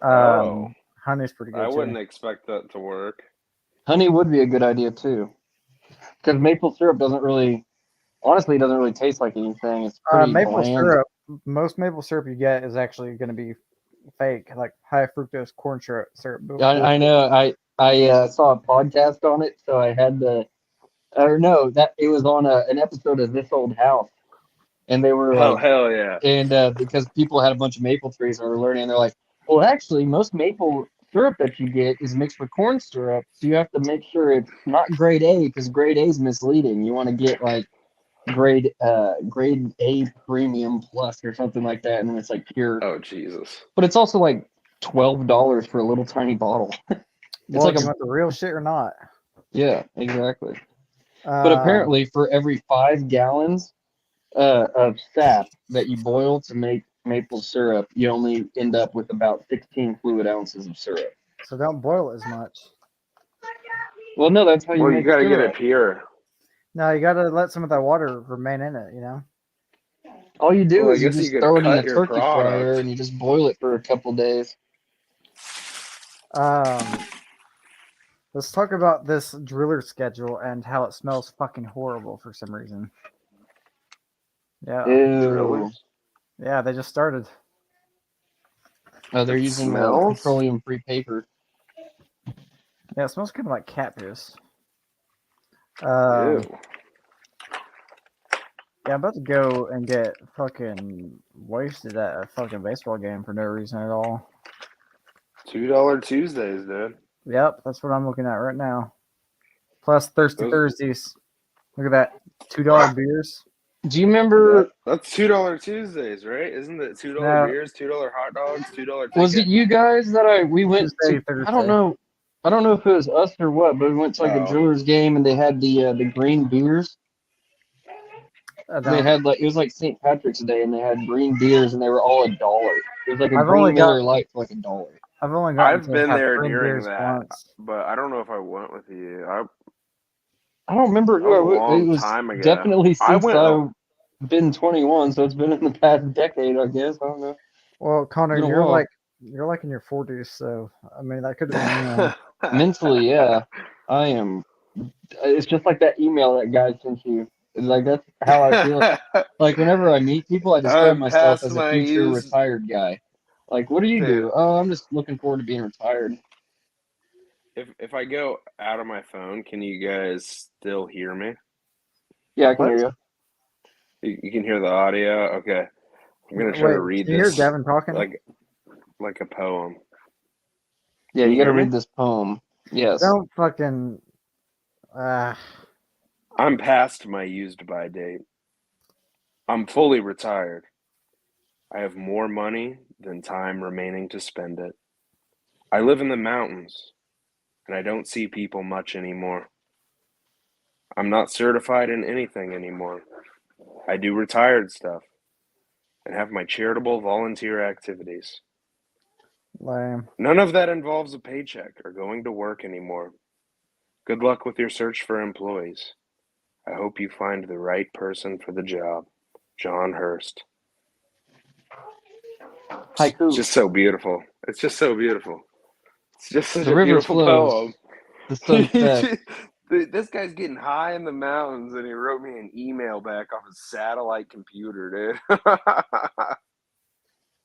Oh. Honey's pretty good I too. wouldn't expect that to work. Honey would be a good idea too, because maple syrup doesn't really taste like anything. It's pretty Maple bland. syrup. Most maple syrup you get is actually going to be fake, like high fructose corn syrup. I know. I saw a podcast on it, so I had to. Or no, that it was on an episode of This Old House, and they were like, Hell yeah. and because people had a bunch of maple trees and were learning, and they're like, well, actually, most maple syrup that you get is mixed with corn syrup, so you have to make sure it's not grade A, because grade A is misleading. You want to get like grade A premium plus or something like that, and then it's like pure. Oh Jesus. But it's also like $12 for a little tiny bottle. It's like like a- you want the real shit or not. Yeah, exactly. But apparently, for every 5 gallons of sap that you boil to make maple syrup, you only end up with about 16 fluid ounces of syrup. So don't boil it as much. Well, no, that's how you Well, you make gotta get syrup. it pure. No, you gotta let some of that water remain in it. You know. All you do Well, I is you guess you just could throw it in a cut your turkey fryer product. and you just boil it for a couple days. Let's talk about this driller schedule and how it smells fucking horrible for some reason. Yeah. Ew. Yeah, they just started. Oh, they're It using smells? petroleum-free paper. Yeah, it smells kind of like cat piss. Ew. Yeah, I'm about to go and get fucking wasted at a fucking baseball game for no reason at all. $2 Tuesdays, dude. Yep, that's what I'm looking at right now. Plus Thirsty Those- Thursdays. Look at that. $2 beers. Do you remember? That's $2 Tuesdays, right? Isn't it $2 No. beers, $2 hot dogs, $2 ticket? Was it you guys that we went Tuesday, to? Thursday. I don't know if it was us or what, but we went to like a Oh. Drillers game and they had the green beers. They had like it was like St. Patrick's Day and they had green beers and they were all $1. It was like a I've green only got- Miller Lite for like $1. I've only gotten I've to been have there fruit during beers that, once. but I don't know if I went with you. I don't remember That was a who it long was. time ago. Definitely I since went. I've been 21, so it's been in the past decade, I guess. I don't know. Well, Connor, Been a you're while. like in your 40s, so I mean that could have been you. Mentally, yeah, I am. It's just like that email that guy sent you. It's like that's how I feel. Like whenever I meet people, I describe I'm myself past as a my future use, retired guy. Like, what do you dude. do? Oh, I'm just looking forward to being retired. If I go out of my phone, can you guys still hear me? Yeah, I can hear What? you. You can hear the audio. Okay, I'm gonna try to Wait, read can you hear this Gavin talking? like a poem. Yeah, Can you you got to hear me? read this poem. Yes. Don't fucking. Uh, I'm past my used by date. I'm fully retired. I have more money than time remaining to spend it. I live in the mountains, and I don't see people much anymore. I'm not certified in anything anymore. I do retired stuff and have my charitable volunteer activities. lame. None of that involves a paycheck or going to work anymore. Good luck with your search for employees. I hope you find the right person for the job. John Hurst. It's Haiku. just so beautiful. It's just so beautiful. It's just such The a river beautiful poem. flows. The sun sets. This guy's getting high in the mountains, and he wrote me an email back off his satellite computer, dude.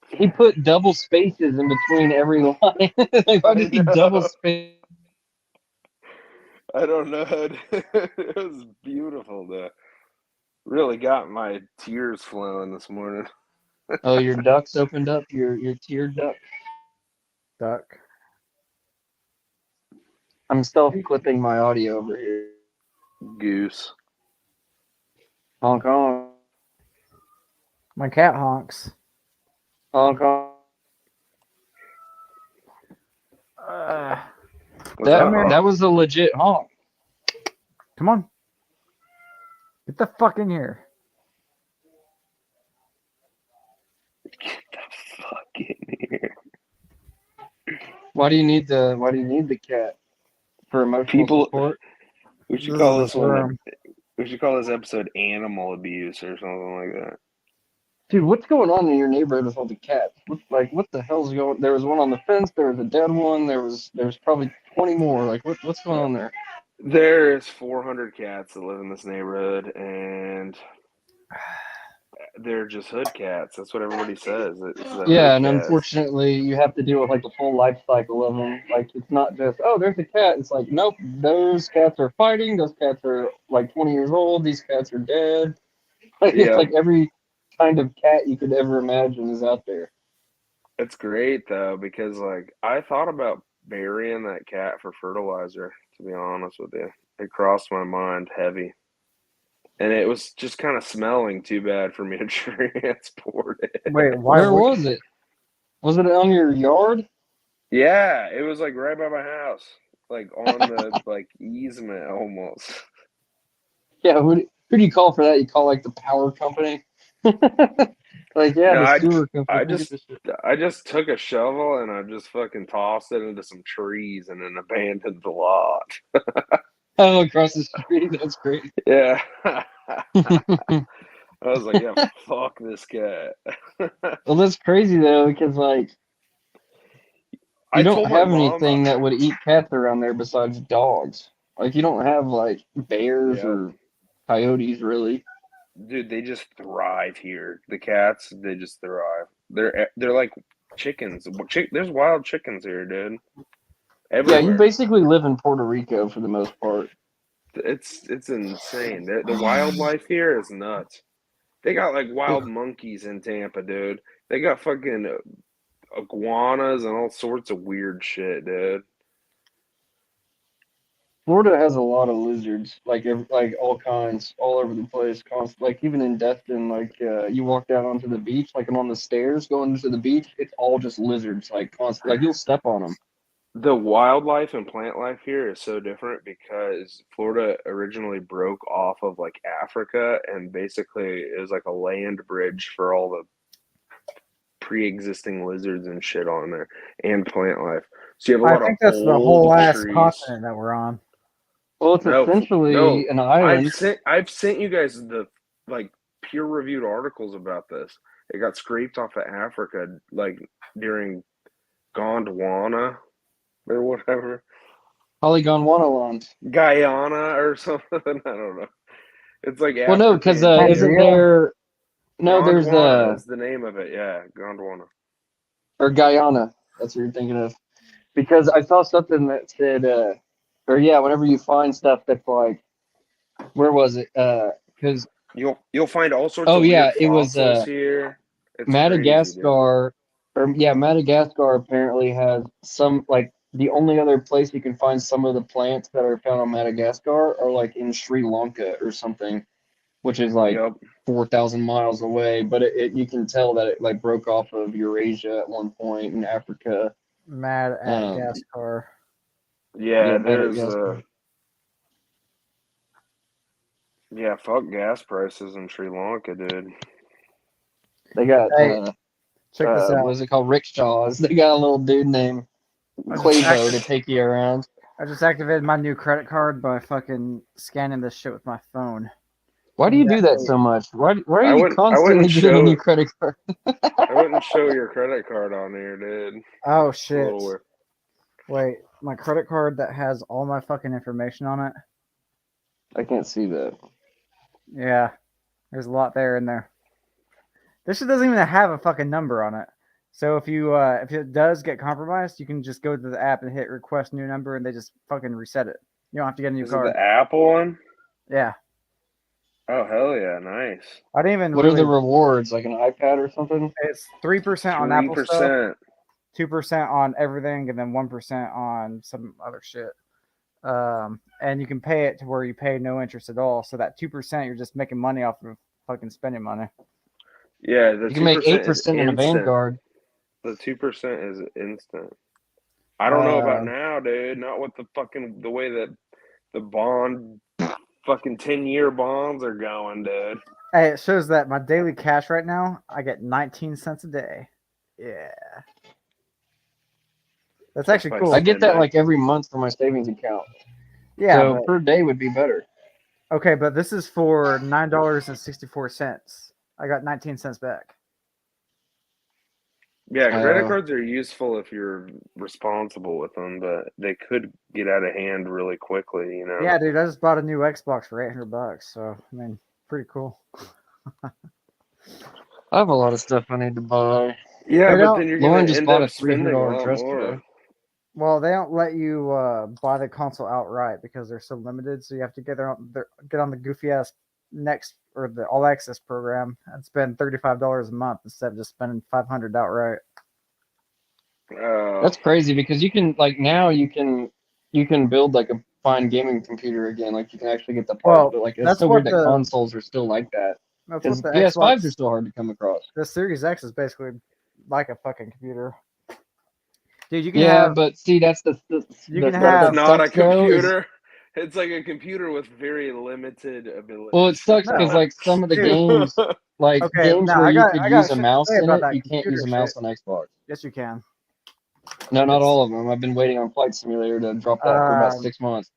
He put double spaces in between every line. Like, why I did he double know. space? I don't know. It was beautiful, though. Really got my tears flowing this morning. Oh, your ducts opened up. Your tear duct. Duck. I'm self clipping my audio over here. Goose. Honk honk. My cat honks. Honk honk. Was that hot? That was a legit honk. Come on. Get the fuck in here. Get the fuck in here. Why do you need the cat? For emotional People, support? we This should is call his this one. room. We should call this episode "Animal Abuse" or something like that. Dude, what's going on in your neighborhood with all the cats? What the hell's going? There was one on the fence. There was a dead one. There's probably 20 more. Like, what's going on there? There's 400 cats that live in this neighborhood, and they're just hood cats. That's what everybody says. It's the Yeah, hood and cats. unfortunately, you have to deal with like the full life cycle of them. Like, it's not just, oh, there's a cat. It's like, nope, those cats are fighting. Those cats are like 20 years old. These cats are dead. Like, it's Yeah, like every kind of cat you could ever imagine is out there. it's great though because like I thought about burying that cat for fertilizer. To be honest with you, it crossed my mind heavy, and it was just kind of smelling too bad for me to transport it. Wait, why Where would was it? Was it on your yard? Yeah, it was like right by my house, like on the like easement almost. Yeah, who do you call for that? You call like the power company? Like, yeah, No, the I sewer company. I Come get just this shit. I just took a shovel and I just fucking tossed it into some trees and then abandoned the lot. Oh, across the street. That's great. Yeah. I was like, yeah, fuck this cat. Well, that's crazy though, because like you I don't told my have mom, anything that would eat cats around there besides dogs. Like you don't have like bears yep, or coyotes really. dude, they just thrive here. The cats, they just thrive. They're like chickens. There's wild chickens here, dude, Yeah, you everywhere. basically live in Puerto Rico for the most part. It's insane. The wildlife here is nuts. They got like wild monkeys in Tampa, dude. They got fucking iguanas and all sorts of weird shit, dude. Florida has a lot of lizards, like all kinds, all over the place. Like even in Destin, like you walk down onto the beach, like I'm on the stairs going to the beach, it's all just lizards, like constant. Like you'll step on them. The wildlife and plant life here is so different because Florida originally broke off of like Africa and basically is like a land bridge for all the pre-existing lizards and shit on there, and plant life. So you have a I lot think of that's the whole old last trees. continent that we're on. Well, it's No, essentially an island. I've sent you guys the like peer-reviewed articles about this. It got scraped off of Africa like during Gondwana or whatever, Polygonwanaland. Guyana or something. I don't know. It's like Well, no, because African. isn't there? No, there's Gondwana is the name of it. Yeah, Gondwana. or Guyana. That's what you're thinking of. Because I saw something that said, or yeah, whenever you find stuff that's like, where was it? Because You'll find all sorts oh of yeah, weird it was fossils here. It's crazy, Madagascar, or yeah, Madagascar apparently has some like the only other place you can find some of the plants that are found on Madagascar are like in Sri Lanka or something, which is like Yep. 4,000 miles away. But you can tell that it like broke off of Eurasia at one point in Africa. Madagascar. Yeah, Yeah, there's Madagascar. yeah, fuck gas prices in Sri Lanka, dude. They got Hey, check this out. what is it called? Rickshaws. They got a little dude named Quavo to take you around. I just activated my new credit card by fucking scanning this shit with my phone. Why do you do that so much? Why are I you wouldn't constantly getting a new credit card? I wouldn't show your credit card on here, dude. Oh It's a shit! little weird. Wait, my credit card that has all my fucking information on it. I can't see that. Yeah, there's a lot there in there. This shit doesn't even have a fucking number on it. So if it does get compromised, you can just go to the app and hit request new number, and they just fucking reset it. You don't have to get a new Is card. it the Apple one? Yeah. Oh hell yeah, nice. I didn't even. What are the rewards? Like an iPad or something? It's 3% on Apple stuff, 3%. 2% on everything, and then 1% on some other shit. And you can pay it to where you pay no interest at all. So that 2%, you're just making money off of fucking spending money. Yeah, the You can make 2% 8% in a Vanguard. The 2% is instant. I don't know about now, dude. Not with the way that the bond fucking 10-year bonds are going, dude. Hey, it shows that my daily cash right now, I get 19 cents a day. Yeah. That's actually cool. I get that like every month for my savings account. Yeah. So per day would be better. Okay, but this is for $9.64. I got 19 cents back. Yeah, credit cards are useful if you're responsible with them, but they could get out of hand really quickly, you know. Yeah, dude, I just bought a new Xbox for $800, so I mean, pretty cool. I have a lot of stuff I need to buy. Yeah, but then you're Lauren gonna just end bought a up spending a $300 lot dress more. today. Well, they don't let you buy the console outright because they're so limited. So you have to get on the goofy ass next or the all access program and spend $35 a month instead of just spending $500 outright. That's crazy because you can like now you can build like a fine gaming computer again. Like you can actually get the parts, but like it's so weird that consoles are still like that. Because PS5s are still hard to come across. The Series X is basically like a fucking computer. Dude, you can but see, that's it's not a computer. It's like a computer with very limited ability. Well, it sucks because like some of the games, like games where you could use a mouse in it, you can't use a mouse on Xbox. Yes, you can. No, not all of them. I've been waiting on Flight Simulator to drop that for about 6 months.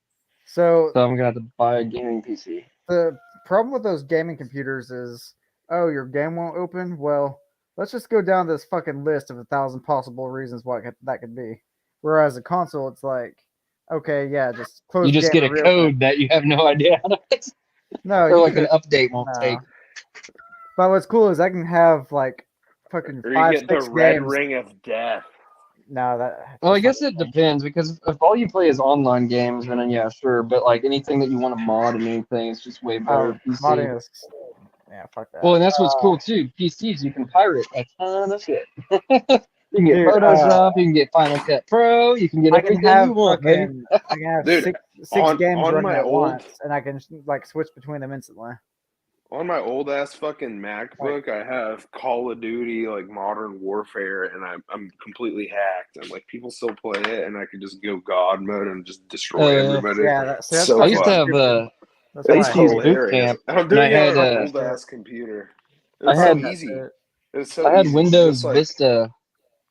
So I'm gonna have to buy a gaming PC. The problem with those gaming computers is, oh, your game won't open. Well, let's just go down this fucking list of 1,000 possible reasons why that could be. Whereas a console, it's like, okay, yeah, just close. You just get a code that you have no idea how to fix. No, or like an update won't take. But what's cool is I can have like fucking 5, 6 games. The red ring of death. No, that. Well, I guess it depends because if all you play is online games, then yeah, sure. But like anything that you want to mod and anything, it's just way better. Modding is. Yeah, fuck that. Well, and that's what's cool too. PCs, you can pirate a ton of shit. You can get Photoshop, you can get Final Cut Pro, you can get everything you want, man. I can have six games running at once, and I can like switch between them instantly. On my old ass fucking MacBook, I have Call of Duty, like Modern Warfare, and I'm completely hacked. I'm like, people still play it, and I could just go God mode and just destroy everybody. Yeah, that's I used to have that's Boot Camp. I'm doing it on an old ass computer. It's so easy. It's so I had easy. Windows Just like Vista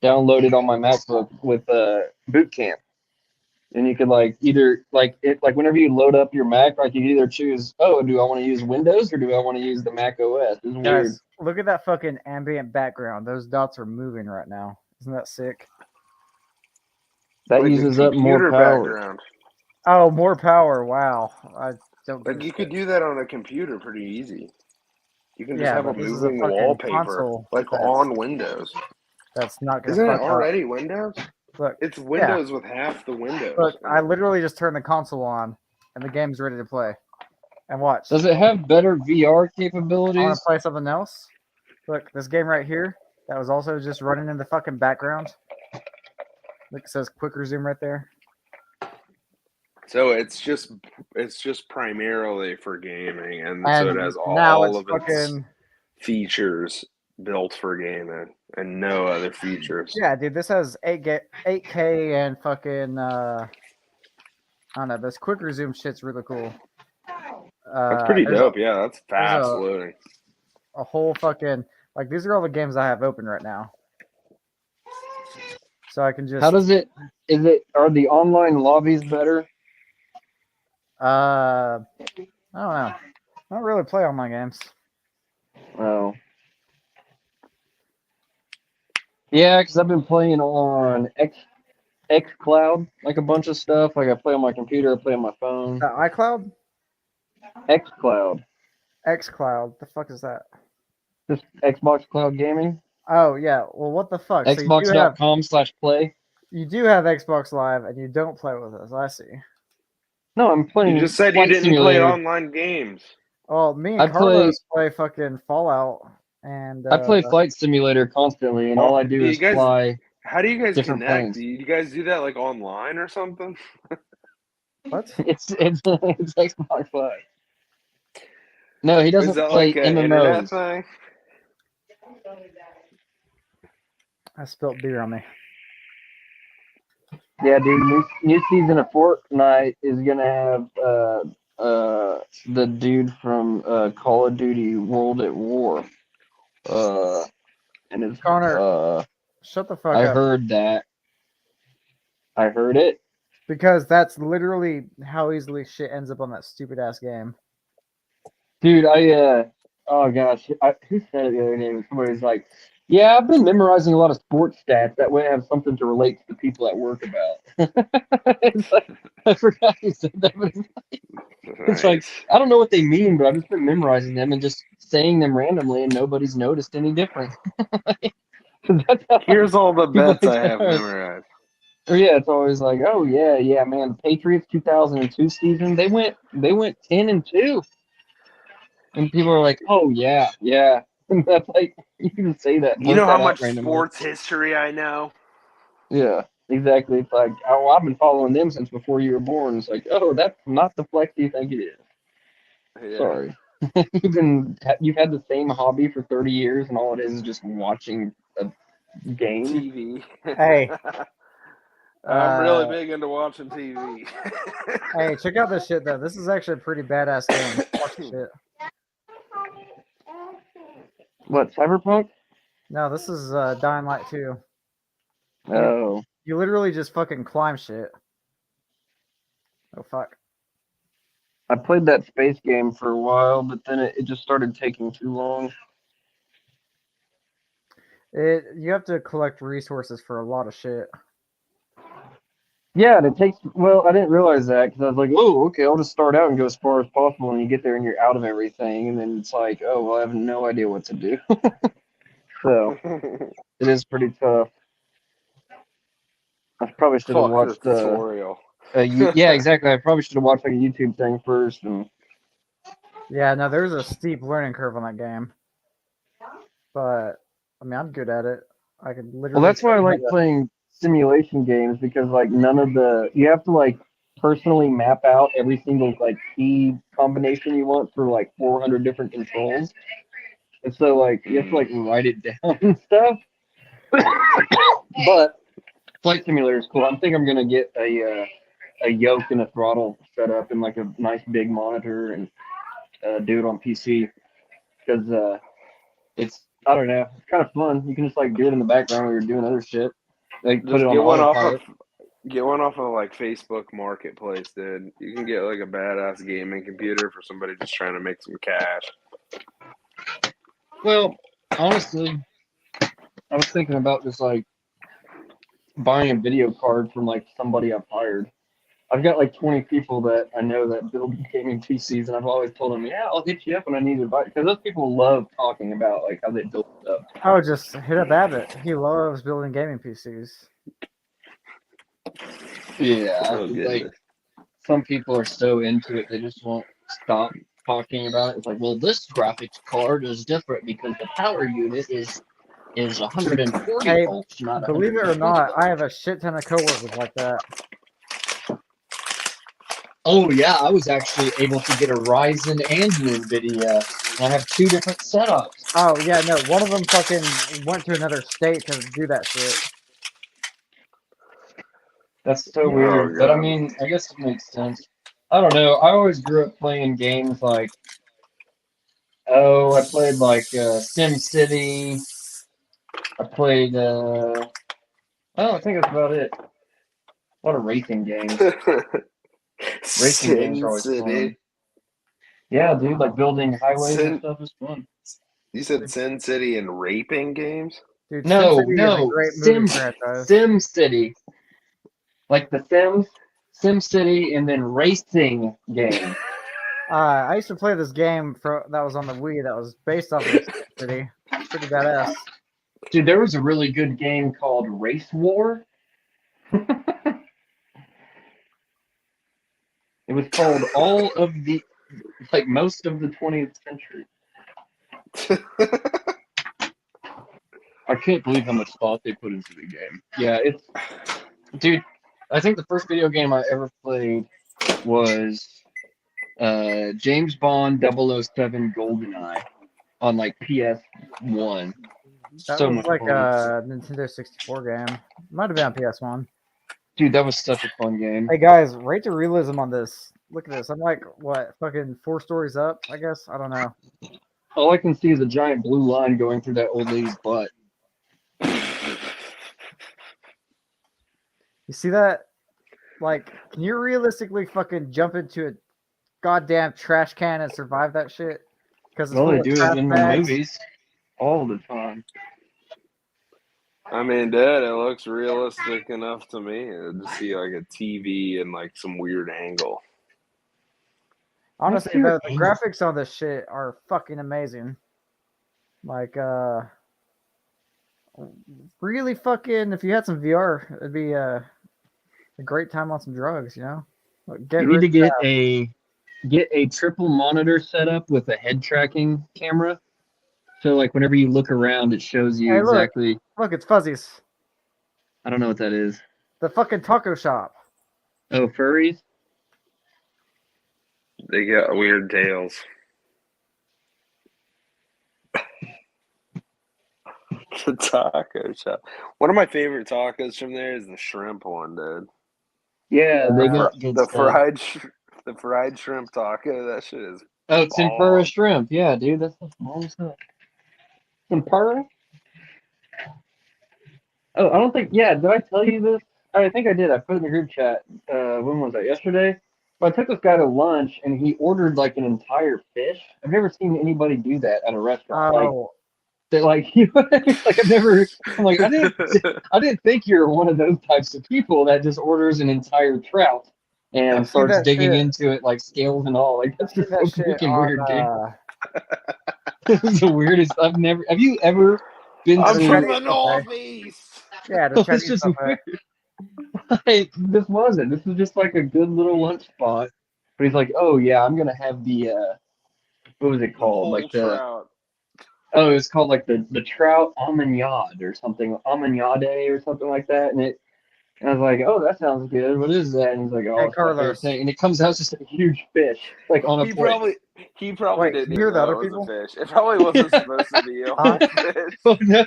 downloaded on my MacBook with Boot Camp, and you could like either like whenever you load up your Mac, like you could either choose, oh, do I want to use Windows or do I want to use the Mac OS? It's weird. Guys, look at that fucking ambient background. Those dots are moving right now. Isn't that sick? That the uses up more computer power. background. Oh, more power. Wow. I don't give Like a you shit. could do that on a computer pretty easy. You can just Yeah, have a but this is a moving fucking wallpaper, console like on Windows. that's not gonna Isn't it fuck up. already Windows? Look, It's Windows with half the windows. look, I literally just turned the console on and the game's ready to play. And watch. Does it have better VR I want capabilities? to play something else. Look, this game right here that was also just running in the fucking background. Look, it says quick resume right there. So it's just primarily for gaming, and so And it has now all it's of its fucking features built for gaming and no other features. yeah, dude. This has 8K and fucking I don't know. This quick resume shit's really cool. That's pretty There's dope. Yeah, that's fast a- loading. a whole fucking like these are all the games I have open right now. So I can just How does it? Are the online lobbies better? I don't know. I don't really play online games. Oh. Yeah, because I've been playing on xCloud, like a bunch of stuff. Like I play on my computer, I play on my phone. iCloud? xCloud, xCloud. The fuck is that? just Xbox Cloud Gaming. Oh yeah. Well, what the fuck? So Xbox.com/play. you do have Xbox Live and you don't play with us. I see. No, I'm playing. You just said you Flight didn't Simulator. play online games. Well, me and I Carlos play fucking Fallout and I play Flight Simulator constantly, and all I do Do you is guys- fly. How do you guys Different connect? planes. Do you guys do that like online or something? what? It's Xbox Live. No, he Is doesn't that play like an internet MMOs. thing? I spilled beer on me. Yeah, dude. New season of Fortnite is gonna have the dude from Call of Duty World at War. And it's Connor, shut the fuck I up. heard that. I heard it. Because that's literally how easily shit ends up on that stupid ass game. Dude, oh gosh, who said it the other day? Somebody's like, yeah, I've been memorizing a lot of sports stats. That way I have something to relate to the people at work about. It's like, I forgot you said that, but it's like, I don't know what they mean, but I've just been memorizing them and just saying them randomly, and nobody's noticed any difference. That's how Here's all the people bets I have memorized. memorized. Or yeah, it's always like, oh yeah, man, the Patriots 2002 season, they went 10-2. And people are like, oh, yeah. And that's like, you can say that. You know blurt how that out much randomly. sports history I know? Yeah, exactly. It's like, oh, I've been following them since before you were born. It's like, oh, that's not the flex you think it is. Yeah. Sorry. You've had the same hobby for 30 years, and all it is just watching a game. TV. Hey. I'm really big into watching TV. Hey, check out this shit though. This is actually a pretty badass game. Watch the shit. What, Cyberpunk? No, this is Dying Light 2. Oh. You literally just fucking climb shit. Oh fuck. I played that space game for a while, but then it just started taking too long. You have to collect resources for a lot of shit. Yeah, and it takes, well, I didn't realize that because I was like, oh, okay, I'll just start out and go as far as possible, and you get there and you're out of everything, and then it's like, oh, well, I have no idea what to do. So, it is pretty tough. I probably should have Fuck watched the tutorial. yeah, exactly. I probably should have watched like a YouTube thing first. And Yeah, no, there's a steep learning curve on that game. But, I mean, I'm good at it. I could literally... well, that's why I like playing simulation games, because like you have to like personally map out every single like key combination you want for like 400 different controls, and so like you have to like write it down and stuff. But Flight Simulator is cool. I think I'm gonna get a yoke and a throttle set up and like a nice big monitor and do it on PC, because I don't know. It's kind of fun. You can just like do it in the background while you're doing other shit. Like put Just it on autopilot. get one off of like Facebook Marketplace, dude. You can get like a badass gaming computer for somebody just trying to make some cash. Well, honestly, I was thinking about just like buying a video card from like somebody I've hired. I've got like 20 people that I know that build gaming PCs, and I've always told them, yeah, I'll hit you up when I need advice. Because those people love talking about like how they build stuff. Oh, just hit up Abbott. He loves building gaming PCs. Yeah, Oh, like goodness. some people are so into it, they just won't stop talking about it. It's like, well, this graphics card is different because the power unit is 140 Hey, volts, not believe it or 120 not, volts. I have a shit ton of coworkers like that. Oh yeah, I was actually able to get a Ryzen and an NVIDIA. And I have two different setups. Oh yeah, no, one of them fucking went to another state to do that shit. That's so Oh, weird. But I God. mean, I guess it makes sense. I don't know. I always grew up playing games like, I played like Sim City. I played, I think that's about it. A lot of racing games. Racing games are Sin always City. fun. Yeah, dude, like building highways and Sin. stuff is fun. You said Sin City and raping games? Dude, No, SimCity is a no, great movie franchise. Sim City. Like the Sims, Sim City, and then racing game. I used to play this game that was on the Wii that was based off of SimCity. It's pretty badass. Dude, there was a really good game called Race War. It was called most of the 20th century. I can't believe how much thought they put into the game. Yeah, dude, I think the first video game I ever played was James Bond 007 GoldenEye on like PS1. That So was much like fun. a Nintendo 64 game. Might have been on PS1. Dude, that was such a fun game. Hey guys, rate the realism on this. Look at this. I'm like, what, fucking 4 stories up, I guess? I don't know. All I can see is a giant blue line going through that old lady's butt. You see that? Like, can you realistically fucking jump into a goddamn trash can and survive that shit? Because it's Well, full they of do trash it in the bags. movies all the time. I mean, Dad, it looks realistic enough to me to see like a TV and like some weird angle. Honestly, your the angle? graphics on this shit are fucking amazing. Like, really fucking, if you had some VR, it'd be a great time on some drugs, you know? Like, You need to get a triple monitor setup with a head tracking camera. So like whenever you look around, it shows you Hey, exactly. look, it's Fuzzies. I don't know what that is. The fucking taco shop. Oh, furries? They got weird tails. The taco shop. One of my favorite tacos from there is the shrimp one, dude. Yeah, they got good The stuff. the fried shrimp taco. That shit is Oh, tempura bomb. shrimp. Yeah, dude, that's bomb stuff. Tempura? Oh, I don't think. Yeah, did I tell you this? I think I did. I put it in the group chat. When was that? Yesterday. But I took this guy to lunch, and he ordered like an entire fish. I've never seen anybody do that at a restaurant. Oh, Like I've never. I'm like, I didn't think you're one of those types of people that just orders an entire trout and I've seen starts that digging shit. into it like scales and all. Like I've that's seen just that so shit freaking weird, dude. on. This is the weirdest. I've never. Have you ever been I'm The to? from Chinese the buffet. Northeast. Yeah, the Oh, it's Chinese just buffet. weird. Like, this was just like a good little lunch spot. But he's like, oh yeah, I'm gonna have the what was it The called? whole Like the trout. oh, it's called like the trout amanade or something, amanade or something like that. And I was like, oh, that sounds good. What is that? And he's like, oh, Hey, it's my favorite Carlos. thing. And it comes out just a huge fish, like on a He plate. probably Wait, didn't you hear even the know other it was people? a fish. It probably wasn't supposed to be a whole fish. Oh no,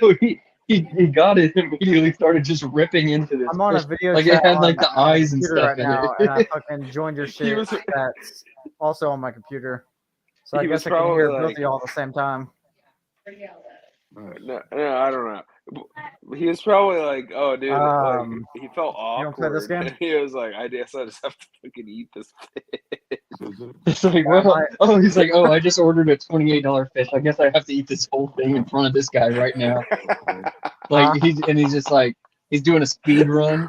he got it and immediately started just ripping into this I'm on a fish. video Like chat it had like on the the eyes and computer stuff right in now, and I it. fucking joined your He shit was that's also on my computer. So I he was guess I can probably hear both like of y'all at the same time. No, I don't know. He was probably like, "Oh, dude," like he felt You don't play this awkward. game? He was like, "I guess I just have to fucking eat this fish." It's like, Yeah, well, oh, he's like, oh, I just ordered a $28 fish. I guess I have to eat this whole thing in front of this guy right now. Like he's just like, he's doing a speed run.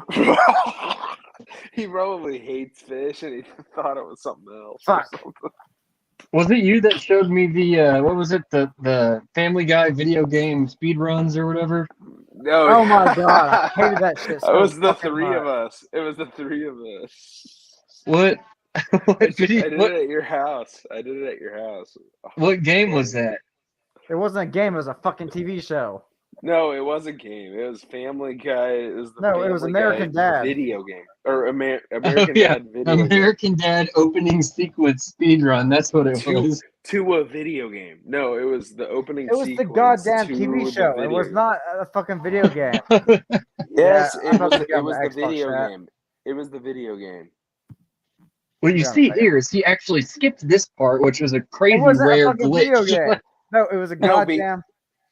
He probably hates fish, and he thought it was something else. Fuck. Or something. Was it you that showed me the what was it, the Family Guy video game speed runs or whatever? No. Oh my god, I hated that shit It so was the fucking three much. of us. It was the three of us. What? What I did video? it at your house. I did it at your house. Oh, What game funny. was that? It wasn't a game, it was a fucking TV show. No, it was a game. It was Family Guy. It was the No, it was Family American Guy Dad. video game. Or American Oh yeah, Dad video game. American Dad opening sequence speed run. That's what it was. To a video game. No, it was the opening It was the sequence goddamn to TV the show. It video was game. not a fucking video game. Yes, Yeah, I it thought was. you It got was the the Xbox video chat. game. It was the video game. What you Yeah, see okay. here is he actually skipped this part, which was a crazy It wasn't a rare fucking video glitch. game. No, it was a No, goddamn.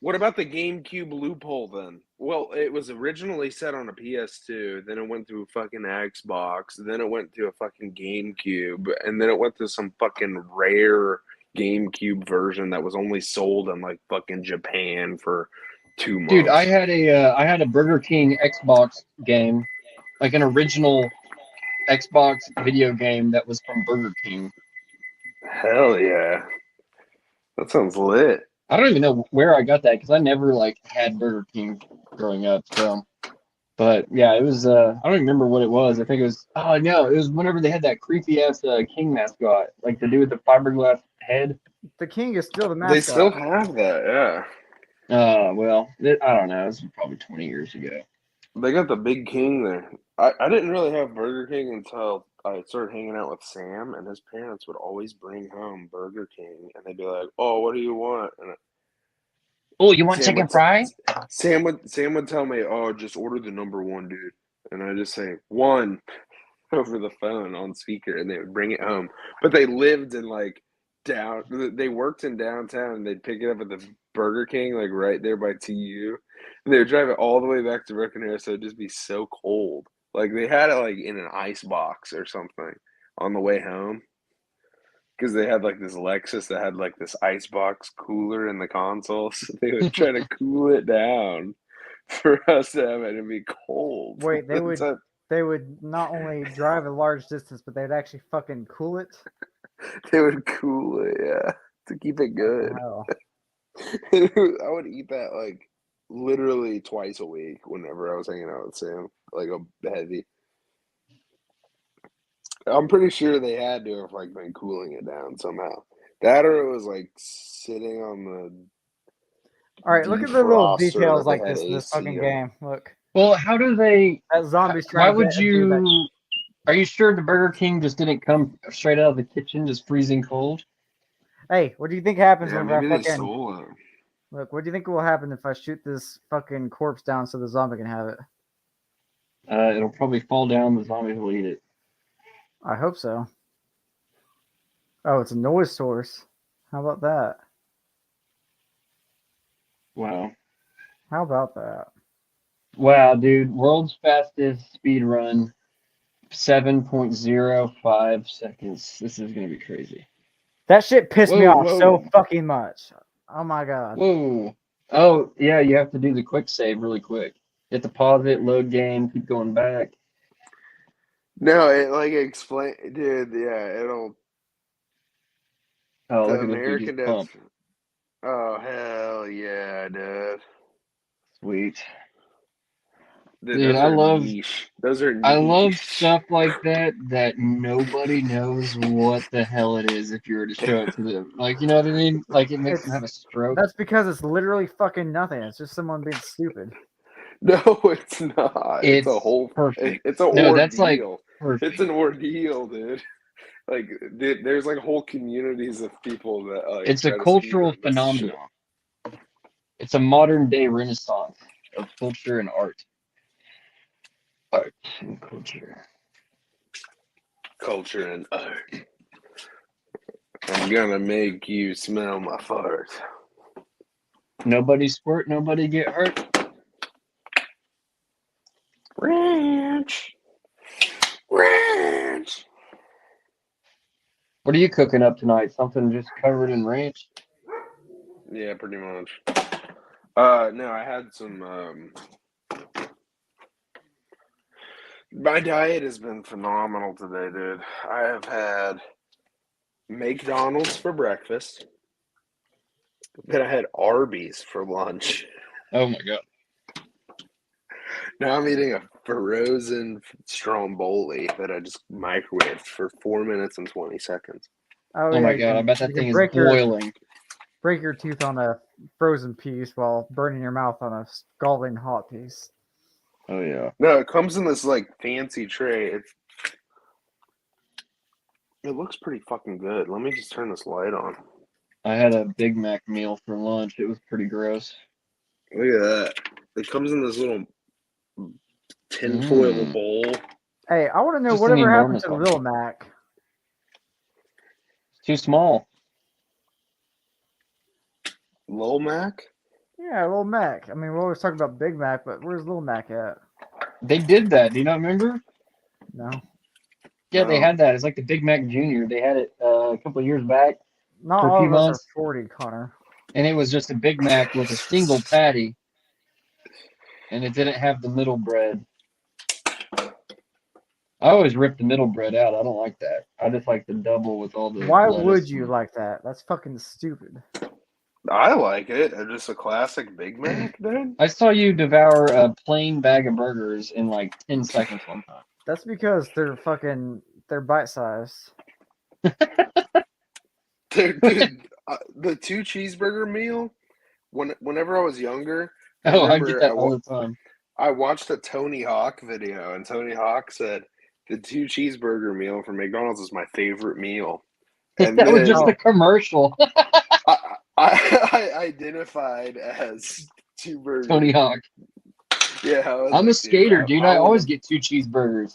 What about the GameCube loophole then? Well, it was originally set on a PS2, then it went to a fucking Xbox, then it went to a fucking GameCube, and then it went to some fucking rare GameCube version that was only sold in like fucking Japan for 2 months. Dude, I had a Burger King Xbox game, like an original Xbox video game that was from Burger King. Hell yeah. That sounds lit. I don't even know where I got that because I never like had Burger King growing up. So, but yeah, it was. I don't even remember what it was. I think it was. Oh no, it was whenever they had that creepy ass King mascot, like the dude with the fiberglass head. The king is still the mascot. They still have that, yeah. Well, I don't know. This was probably 20 years ago. They got the big king there. I didn't really have Burger King until I started hanging out with Sam, and his parents would always bring home Burger King, and they'd be like, "Oh, what do you want?" And Oh, you want chicken fry? Sam would tell me, "Oh, just order the number one, dude," and I just say one over the phone on speaker, and they would bring it home. But they lived in like they worked in downtown, and they'd pick it up at the Burger King, like right there by TU. And they would drive it all the way back to Broken Arrow, so it'd just be so cold. Like they had it like in an ice box or something on the way home. Because they had like this Lexus that had like this icebox cooler in the console, so they would try to cool it down for us to have it and be cold. Wait, they would not only drive a large distance, but they'd actually fucking cool it. They would cool it, yeah, to keep it good. Wow. I would eat that like literally twice a week whenever I was hanging out with Sam, like a heavy. I'm pretty sure they had to have like been cooling it down somehow. That or it was like sitting on the. All right, look at the little defroster details that they like had this in this AC fucking on. game. Look, Well, how do they? that zombie's Why trying to would get into that. you? Are you sure the Burger King just didn't come straight out of the kitchen, just freezing cold? Hey, what do you think happens Yeah, whenever maybe I they fucking stole it. look? What do you think will happen if I shoot this fucking corpse down so the zombie can have it? It'll probably fall down. The zombies will eat it. I hope so. Oh, it's a noise source. How about that? Wow. How about that? Wow, dude. World's fastest speed run, 7.05 seconds. This is gonna be crazy. That shit pissed me Whoa, off whoa. so fucking much. Oh my god. Whoa. Oh, yeah, you have to do the quick save really quick. You have to pause it, load game, keep going back. No, it like explain, dude. Yeah, it'll. Oh, The look at this dude American just Dad. pump. Oh hell yeah, dude. Sweet. Dude, Dude, those I are love niche. Those are I love niche. stuff like that nobody knows what the hell it is if you were to show it to them. Like, you know what I mean? Like it makes them have a stroke. That's because it's literally fucking nothing. It's just someone being stupid. No, it's not. It's a whole. perfect. It's an No, ordeal. that's like perfect. It's an ordeal, dude. Like, there's like whole communities of people that like. It's a try to cultural speedrun this shit. phenomenon. It's a modern day renaissance of culture and art. Art and culture. Culture and art. I'm gonna make you smell my fart. Nobody squirt, nobody get hurt. Ranch. Ranch. What are you cooking up tonight? Something just covered in ranch? Yeah, pretty much. No, I had some. My diet has been phenomenal today, dude. I have had McDonald's for breakfast. Then I had Arby's for lunch. Oh my god. Now I'm eating a frozen stromboli that I just microwaved for 4 minutes and 20 seconds. Oh, Oh yeah, my you god, I can- bet you that can thing is break boiling. break your tooth on a frozen piece while burning your mouth on a scalding hot piece. Oh yeah. No, it comes in this like fancy tray. It looks pretty fucking good. Let me just turn this light on. I had a Big Mac meal for lunch. It was pretty gross. Look at that. It comes in this little tinfoil Mm. bowl. Hey, I want to know Just an whatever happened enormous to one. Little Mac. It's too small. Lil Mac? Yeah, Little Mac. I mean, we always talk about Big Mac, but where's Little Mac at? They did that. Do you not remember? No. Yeah, they No. had that. It's like the Big Mac Jr. They had it a couple of years back Not for a all few of us are months, 40, Connor. and it was just a Big Mac with a single patty, and it didn't have the middle bread. I always rip the middle bread out. I don't like that. I just like the double with all the Why lettuce. would you like that? That's fucking stupid. I like it. It's just a classic Big Mac, dude. I saw you devour a plain bag of burgers in like 10 seconds one time. That's because they're bite-sized. Dude, the 2 cheeseburger meal, whenever I was younger, Oh, I remember get that all the time. I watched a Tony Hawk video, and Tony Hawk said the 2 cheeseburger meal from McDonald's is my favorite meal. And That was then just a commercial. I identified as 2 burgers. Tony Hawk. Yeah, I was I'm a like, skater, dude. I wanna- always get 2 cheeseburgers.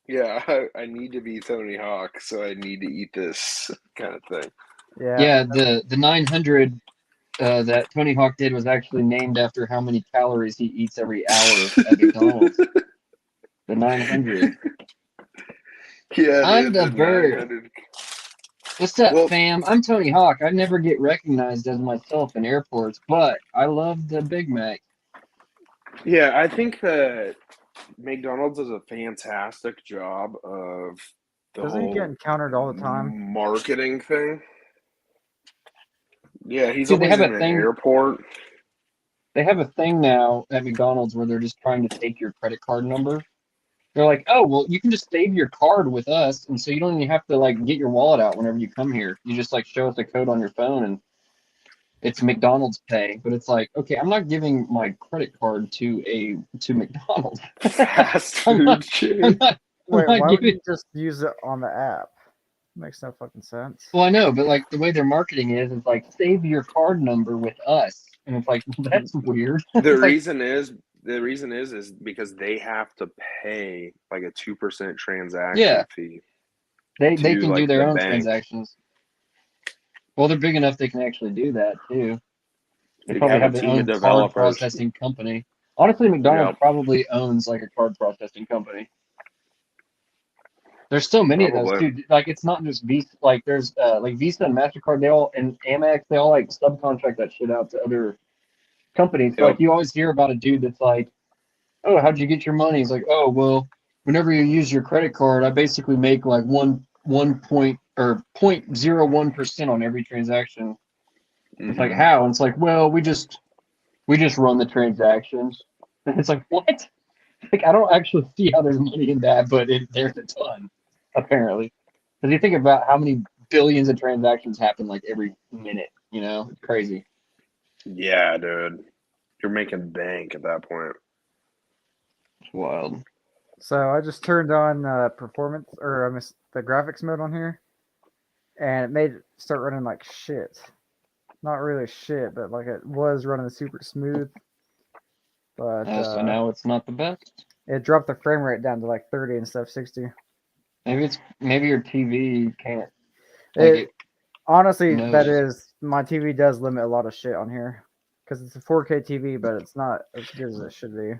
Yeah, I need to be Tony Hawk, so I need to eat this kind of thing. Yeah. Yeah, the 900 that Tony Hawk did was actually named after how many calories he eats every hour at McDonald's. The 900. Yeah, I'm dude, the bird. 900. What's up, Well- fam? I'm Tony Hawk. I never get recognized as myself in airports, but I love the Big Mac. Yeah, I think that McDonald's does a fantastic job of the Doesn't he whole get encountered all the time? marketing thing. Yeah, he's Dude, they always have in a an thing- airport. They have a thing now at McDonald's where they're just trying to take your credit card number. They're like, oh, well, you can just save your card with us, and so you don't even have to like get your wallet out whenever you come here. You just like show us a code on your phone, and it's McDonald's Pay. But it's like, okay, I'm not giving my credit card to McDonald's. Fast I'm food not- chain. I'm not Wait, like, why would dude. you just use it on the app? Makes no fucking sense. Well, I know, but like the way their marketing is like save your card number with us, and it's like that's weird. The It's like, reason is because they have to pay like a 2% transaction Yeah. fee. they to, can do like, their the own bank. transactions. Well, they're big enough they can actually do that too. They They probably have a have their team of own card developers. processing company. Honestly, McDonald's Yep. probably owns like a card processing company. There's so many of those Probably. too. Like it's not just Visa. Like there's like Visa and MasterCard. They all and Amex. They all like subcontract that shit out to other companies. So, Yep. like you always hear about a dude that's like, "Oh, how'd you get your money?" He's like, "Oh, well, whenever you use your credit card, I basically make like 0.01% on every transaction." It's like Mhm. how? And it's like, well, we just run the transactions. And it's like, what? Like I don't actually see how there's money in that, but there's a ton, apparently. Because you think about how many billions of transactions happen like every minute, you know? It's crazy. Yeah, dude. You're making bank at that point. It's wild. So I just turned on performance or the graphics mode on here, and it made it start running like shit. Not really shit, but like it was running super smooth. But So now it's not the best. it dropped the frame rate down to like 30 instead of 60. Maybe your TV can't. Like Honestly, knows. that is my TV does limit a lot of shit on here. because it's a 4K TV, but it's not as good as it should be.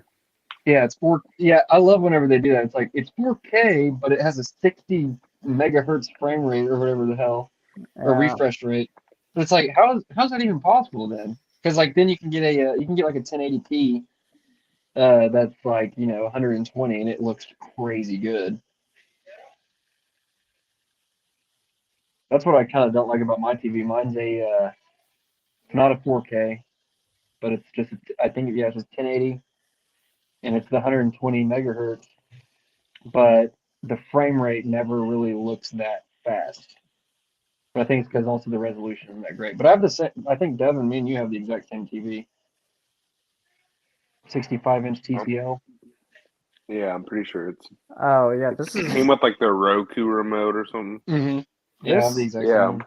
Yeah, it's 4. Yeah, I love whenever they do that. It's like it's 4K, but it has a 60 megahertz frame rate or whatever the hell, or Yeah. refresh rate. But it's like, how's that even possible then? Because like then you can get like a 1080p that's like 120 and it looks crazy good. That's what I kind of don't like about my TV. Mine's it's not a 4K, but it's just I think it's just 1080 and it's the 120 megahertz, but the frame rate never really looks that fast. But I think it's because also the resolution isn't that great. But I have the same. I think Devin, me and you have the exact same TV. 65-inch TCL. Yeah, I'm pretty sure it's Oh yeah, this it is came with like the Roku remote or something. Mm-hmm. Yeah, I have the this. exact Yeah, same.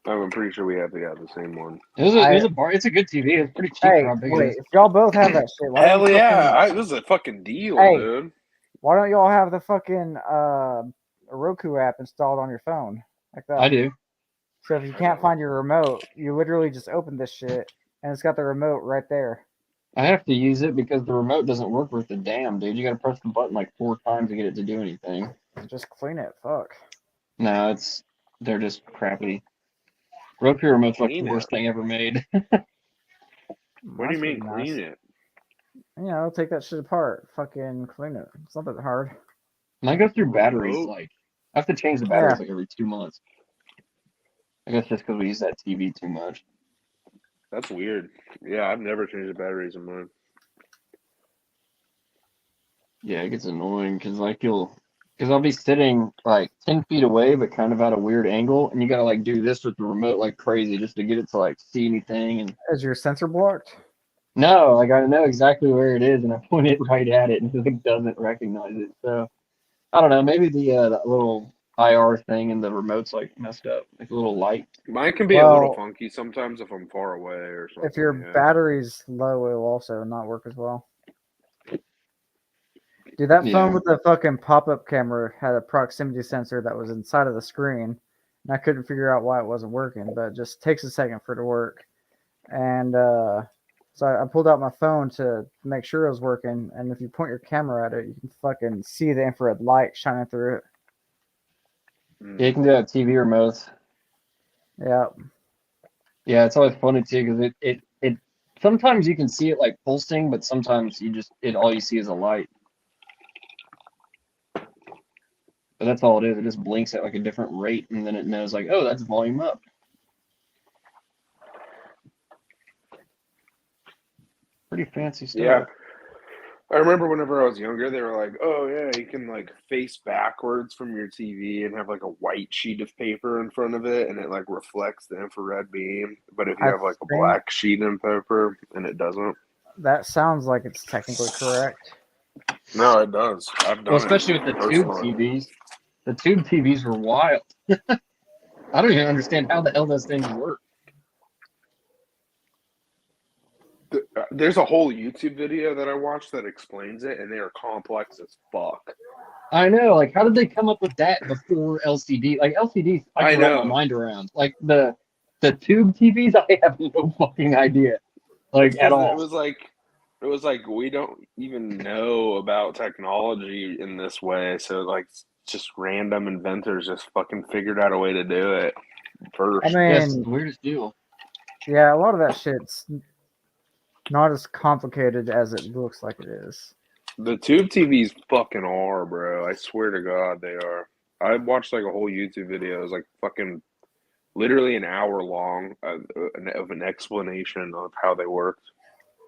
I'm pretty sure we have the same one. It's a good TV. It's pretty cheap Hey, for how big it wait, is. if y'all both have that shit, why don't Hell you yeah! fucking, This is a fucking deal, Hey. dude. why don't y'all have the fucking Roku app installed on your phone like that? I do. So if you can't find your remote, you literally just open this shit and it's got the remote right there. I have to use it because the remote doesn't work worth a damn, dude. You got to press the button like 4 times to get it to do anything. Just clean it. Fuck. No, they're just crappy. Roku remote's like the Clean worst it. thing ever made. What do you mean clean it? Take that shit apart. Fucking clean it. It's not that hard. And I go through batteries Remote? like I have to change the batteries like every 2 months. I guess just because we use that TV too much. That's weird. Yeah, I've never changed the batteries in mine. Yeah, it gets annoying because I'll be sitting like 10 feet away, but kind of at a weird angle, and you gotta like do this with the remote like crazy just to get it to like see anything. And Is your sensor blocked? no, like I know exactly where it is, and I point it right at it, and it doesn't recognize it. So I don't know. Maybe that little IR thing in the remote's like messed up, like a little light. Mine can be a little Well, funky sometimes if I'm far away or something. if your yeah. battery's low, it will also not work as well. Dude, that Yeah. phone with the fucking pop-up camera had a proximity sensor that was inside of the screen, and I couldn't figure out why it wasn't working, but it just takes a second for it to work. And so I pulled out my phone to make sure it was working, and if you point your camera at it, you can fucking see the infrared light shining through it. Yeah, you can do that with TV remotes. Yeah. Yeah, it's always funny too because it sometimes you can see it like pulsing, but sometimes all you see is a light. But that's all it is. It just blinks at like a different rate, and then it knows like, oh, that's volume up. Pretty fancy stuff. Yeah. I remember whenever I was younger, they were like, "Oh yeah, you can like face backwards from your TV and have like a white sheet of paper in front of it, and it like reflects the infrared beam. But if you I have like a think black sheet of paper and it doesn't, that sounds like it's technically correct. no, it does. I've done Well, especially it with the tube personally. TVs. The tube TVs were wild. I don't even understand how the hell those things work. There's a whole YouTube video that I watched that explains it, and they are complex as fuck. I know, like, how did they come up with that before LCD? Like LCDs, I can wrap my know. mind around. Like the tube TVs, I have no fucking idea, like at all. It was like we don't even know about technology in this way, so like just random inventors just fucking figured out a way to do it first. I Yeah, it's mean, the weirdest deal. yeah, a lot of that shit's not as complicated as it looks like it is. The tube TVs fucking are, bro. I swear to God, they are. I watched like a whole YouTube video. It was like fucking literally an hour long of an explanation of how they worked.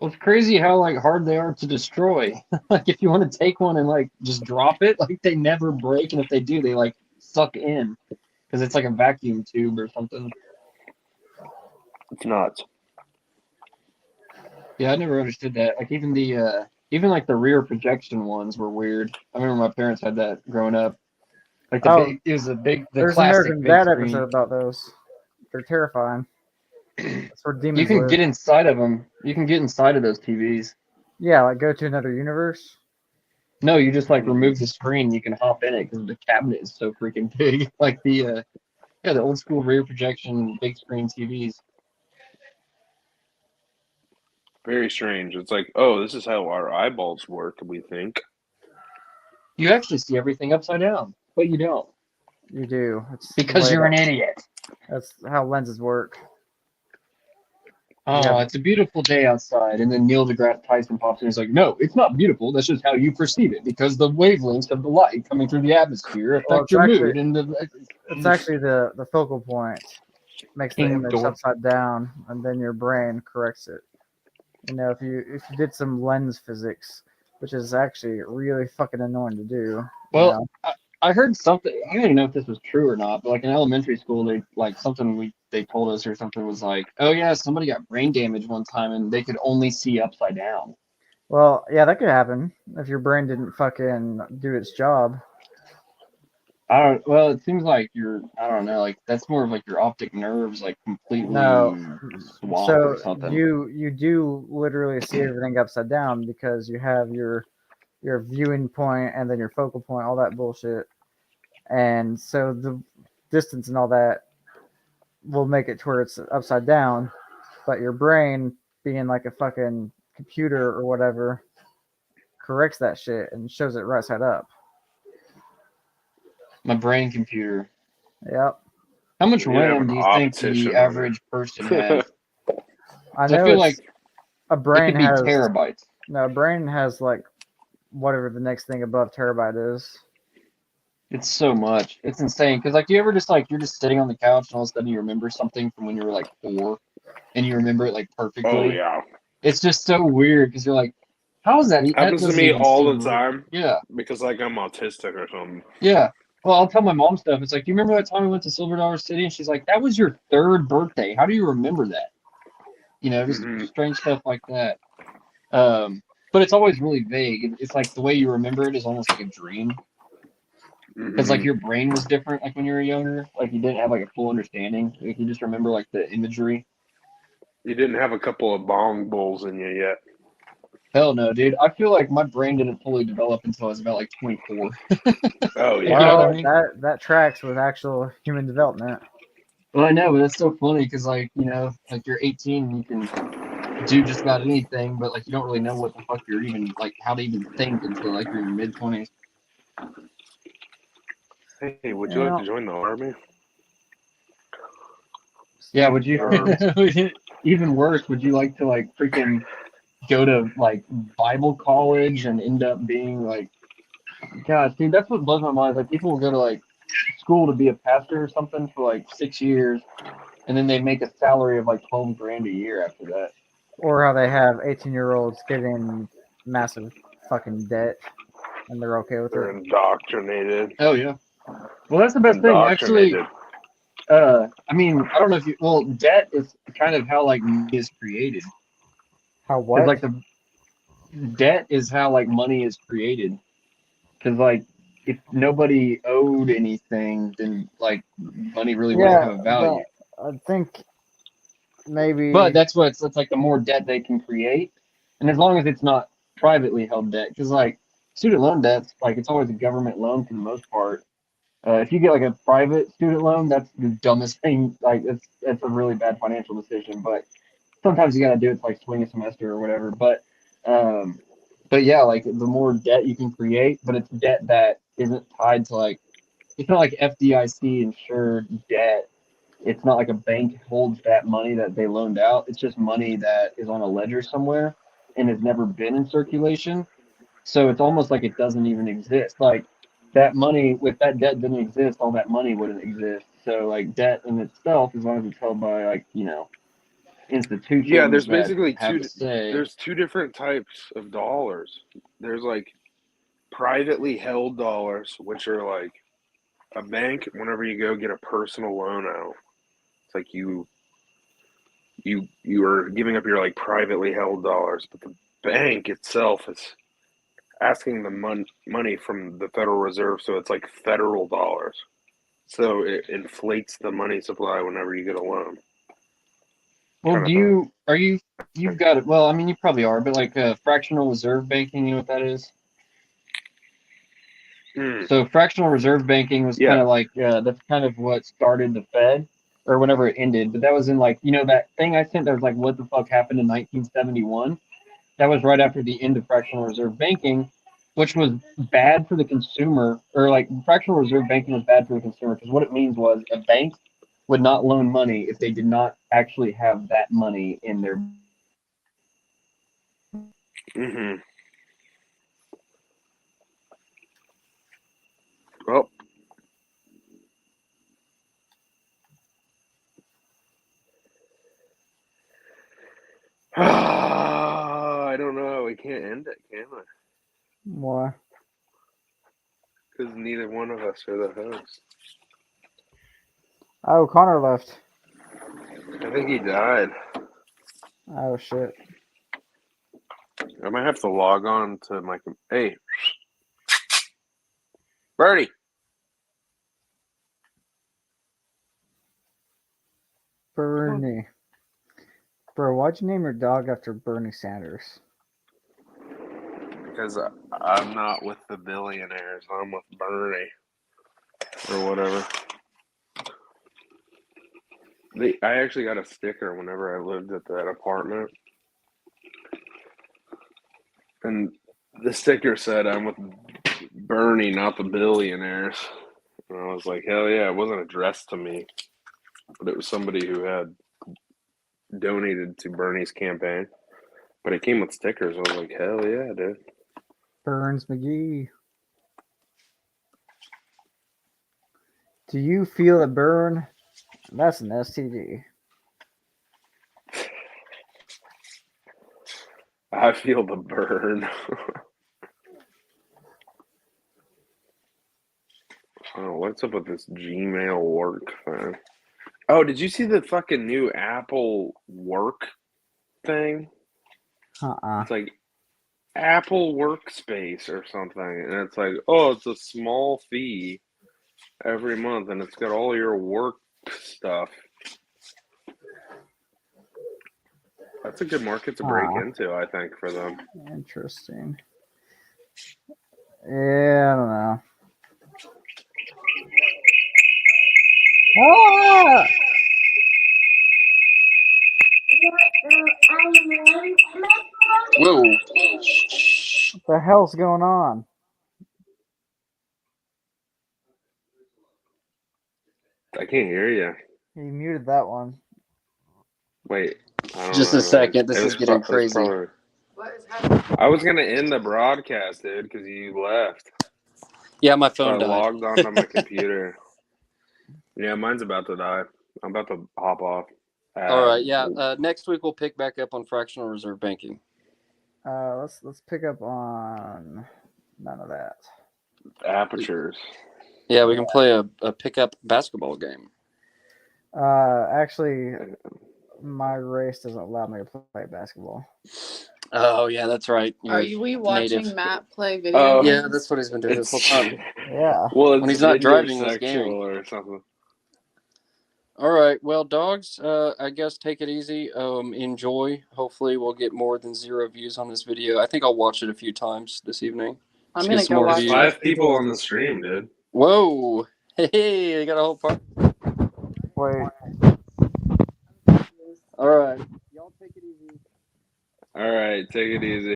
Well, it's crazy how like hard they are to destroy. Like if you want to take one and like just drop it, like they never break, and if they do, they like suck in because it's like a vacuum tube or something. It's nuts. Yeah, I never understood that. Like even like the rear projection ones were weird. I remember my parents had that growing up. Like the There's an classic American big Dad screen. episode about those. They're terrifying. That's where demons You can live. get inside of them. You can get inside of those TVs. Yeah, like go to another universe. No, you just like remove the screen. You can hop in it because the cabinet is so freaking big. Like the old school rear projection big screen TVs. Very strange. It's like, oh, this is how our eyeballs work, we think. You actually see everything upside down, but you don't You do. It's because you're an idiot. That's how lenses work. Oh, Yeah. it's a beautiful day outside, and then Neil deGrasse Tyson pops in. He's like, "No, it's not beautiful. That's just how you perceive it, because the wavelengths of the light coming through the atmosphere Well, affect it's your actually- mood." And It's actually the focal point makes the King image dork. upside down, and then your brain corrects it. You know, if you did some lens physics, which is actually really fucking annoying to do. well, I heard something. I don't even know if this was true or not, but like in elementary school, they told us or something was like, "Oh yeah, somebody got brain damage one time, and they could only see upside down." Well, yeah, that could happen if your brain didn't fucking do its job. Well, it seems like I don't know, like that's more of like your optic nerves, like completely No. swamped So or something. you do literally see everything upside down because you have your viewing point and then your focal point, all that bullshit. And so the distance and all that will make it to where it's upside down, but your brain, being like a fucking computer or whatever, corrects that shit and shows it right side up. My brain computer. Yep. How much You have RAM an do you think optician the on average person has? I I know feel it's like a it brain could be has terabytes. no, a brain has like whatever the next thing above terabyte is. It's so much. It's insane. Because like, do you ever just like you're just sitting on the couch and all of a sudden you remember something from when you were like 4, and you remember it like perfectly? Oh yeah, It's just so weird because you're like, how is that? That happens to doesn't me even all seem the real. time Yeah, because like I'm autistic or something. yeah. Well, I'll tell my mom stuff. It's like, do you remember that time we went to Silver Dollar City? And she's like, that was your 3rd birthday. How do you remember that? You know, just Mhm. strange stuff like that. But it's always really vague. It's like the way you remember it is almost like a dream. Because like Mhm. your brain was different, like when you were younger, like you didn't have like a full understanding. Like you just remember like the imagery. You didn't have a couple of bong bowls in you yet. Hell no, dude. I feel like my brain didn't fully develop until I was about like 24. Oh You yeah. know what I Well, mean? that tracks with actual human development. Well, I know, but that's so funny because like you know, like you're 18 and you can do just about anything, but like you don't really know what the fuck you're even like how to even think until like you're in your mid-20s. Hey, would You you like know, to join the army? Yeah, would you? Or Even worse, would you like to like freaking go to like Bible college and end up being like, gosh, dude, that's what blows my mind. Like people will go to like school to be a pastor or something for like 6 years, and then they make a salary of like 12 grand a year after that. or how they have 18-year-olds getting massive fucking debt and they're okay with they're it. indoctrinated. Oh yeah. Well, that's the best thing. Actually, Indoctrinated. I mean, I don't know if you. Well, debt is kind of how like money is created. How Because what? like the debt is how like money is created. Because like if nobody owed anything, then like money really wouldn't Yeah, have a but value. I think maybe But that's what it's like the more debt they can create, and as long as it's not privately held debt, because like student loan debts, like it's always a government loan for the most part. If you get like a private student loan, that's the dumbest thing. Like it's a really bad financial decision, but sometimes you gotta do it to like swing a semester or whatever. Um, but yeah, like the more debt you can create, but it's debt that isn't tied to like it's not like FDIC insured debt. It's not like a bank holds that money that they loaned out. It's just money that is on a ledger somewhere and has never been in circulation. So it's almost like it doesn't even exist. Like that money, if that debt didn't exist, all that money wouldn't exist. So like debt in itself, as long as it's held by like, you know, Yeah, institutions there's that basically have a say. there's two different types of dollars. There's like privately held dollars, which are like a bank. Whenever you go get a personal loan out, it's like you are giving up your like privately held dollars, but the bank itself is asking the money from the Federal Reserve, so it's like federal dollars. So it inflates the money supply whenever you get a loan. Well, Kind of thing. you've got it. Well, I mean, you probably are, but like fractional reserve banking, you know what that is? Mm, So fractional reserve banking was yeah. kind of like that's kind of what started the Fed. or whenever it ended. But that was in like, that thing I sent that was like, what the fuck happened in 1971? That was right after the end of fractional reserve banking, which was bad for the consumer, or like fractional reserve banking was bad for the consumer because what it means was a bank would not loan money if they did not actually have that money in their. Mm-hmm. Well, I don't know. We can't end it, can we? Why? Because neither one of us are the hosts. Oh, Connor left. I think he died. Oh shit. I might have to log on to my. Hey, Bertie. Bernie. Bro, why'd you name your dog after Bernie Sanders? Because I'm not with the billionaires. I'm with Bernie. Or whatever. I actually got a sticker whenever I lived at that apartment. And the sticker said, I'm with Bernie, not the billionaires. And I was like, hell yeah, it wasn't addressed to me. But it was somebody who had donated to Bernie's campaign. But it came with stickers. I was like, hell yeah, dude. Burns McGee. Do you feel a burn? That's an STD. I feel the burn. Oh, what's up with this Gmail work thing? Oh, did you see the fucking new Apple work thing? It's like Apple Workspace or something. And it's like, oh, it's a small fee every month and it's got all your work stuff. That's a good market to break into, I think, for them. Interesting. Yeah, I don't know. Ah! Whoa. What the hell's going on? I can't hear you. You muted that one. Wait. I don't Just know, a second. This It is was getting it was crazy. probably- I was going to end the broadcast, dude, because you left. Yeah, my So I phone died. logged onto my computer. Yeah, mine's about to die. I'm about to hop off. All right, yeah. Next week we'll pick back up on fractional reserve banking. Let's pick up on none of that. Apertures. Yeah, we can play a pickup basketball game. Actually, my race doesn't allow me to play basketball. Oh yeah, that's right. Are we watching Matt play video games? Yeah, that's what he's been doing this whole time. Yeah. Well, it's When he's not driving, he's sexual gaming. or something. All right, well, dogs, I guess take it easy. Enjoy. Hopefully, we'll get more than 0 views on this video. I think I'll watch it a few times this evening. I'm Let's gonna get some go more watch views. it. 5 people on the stream, dude. Whoa! Hey, they got a whole part. Wait. All right, y'all take it easy. All right, take it easy.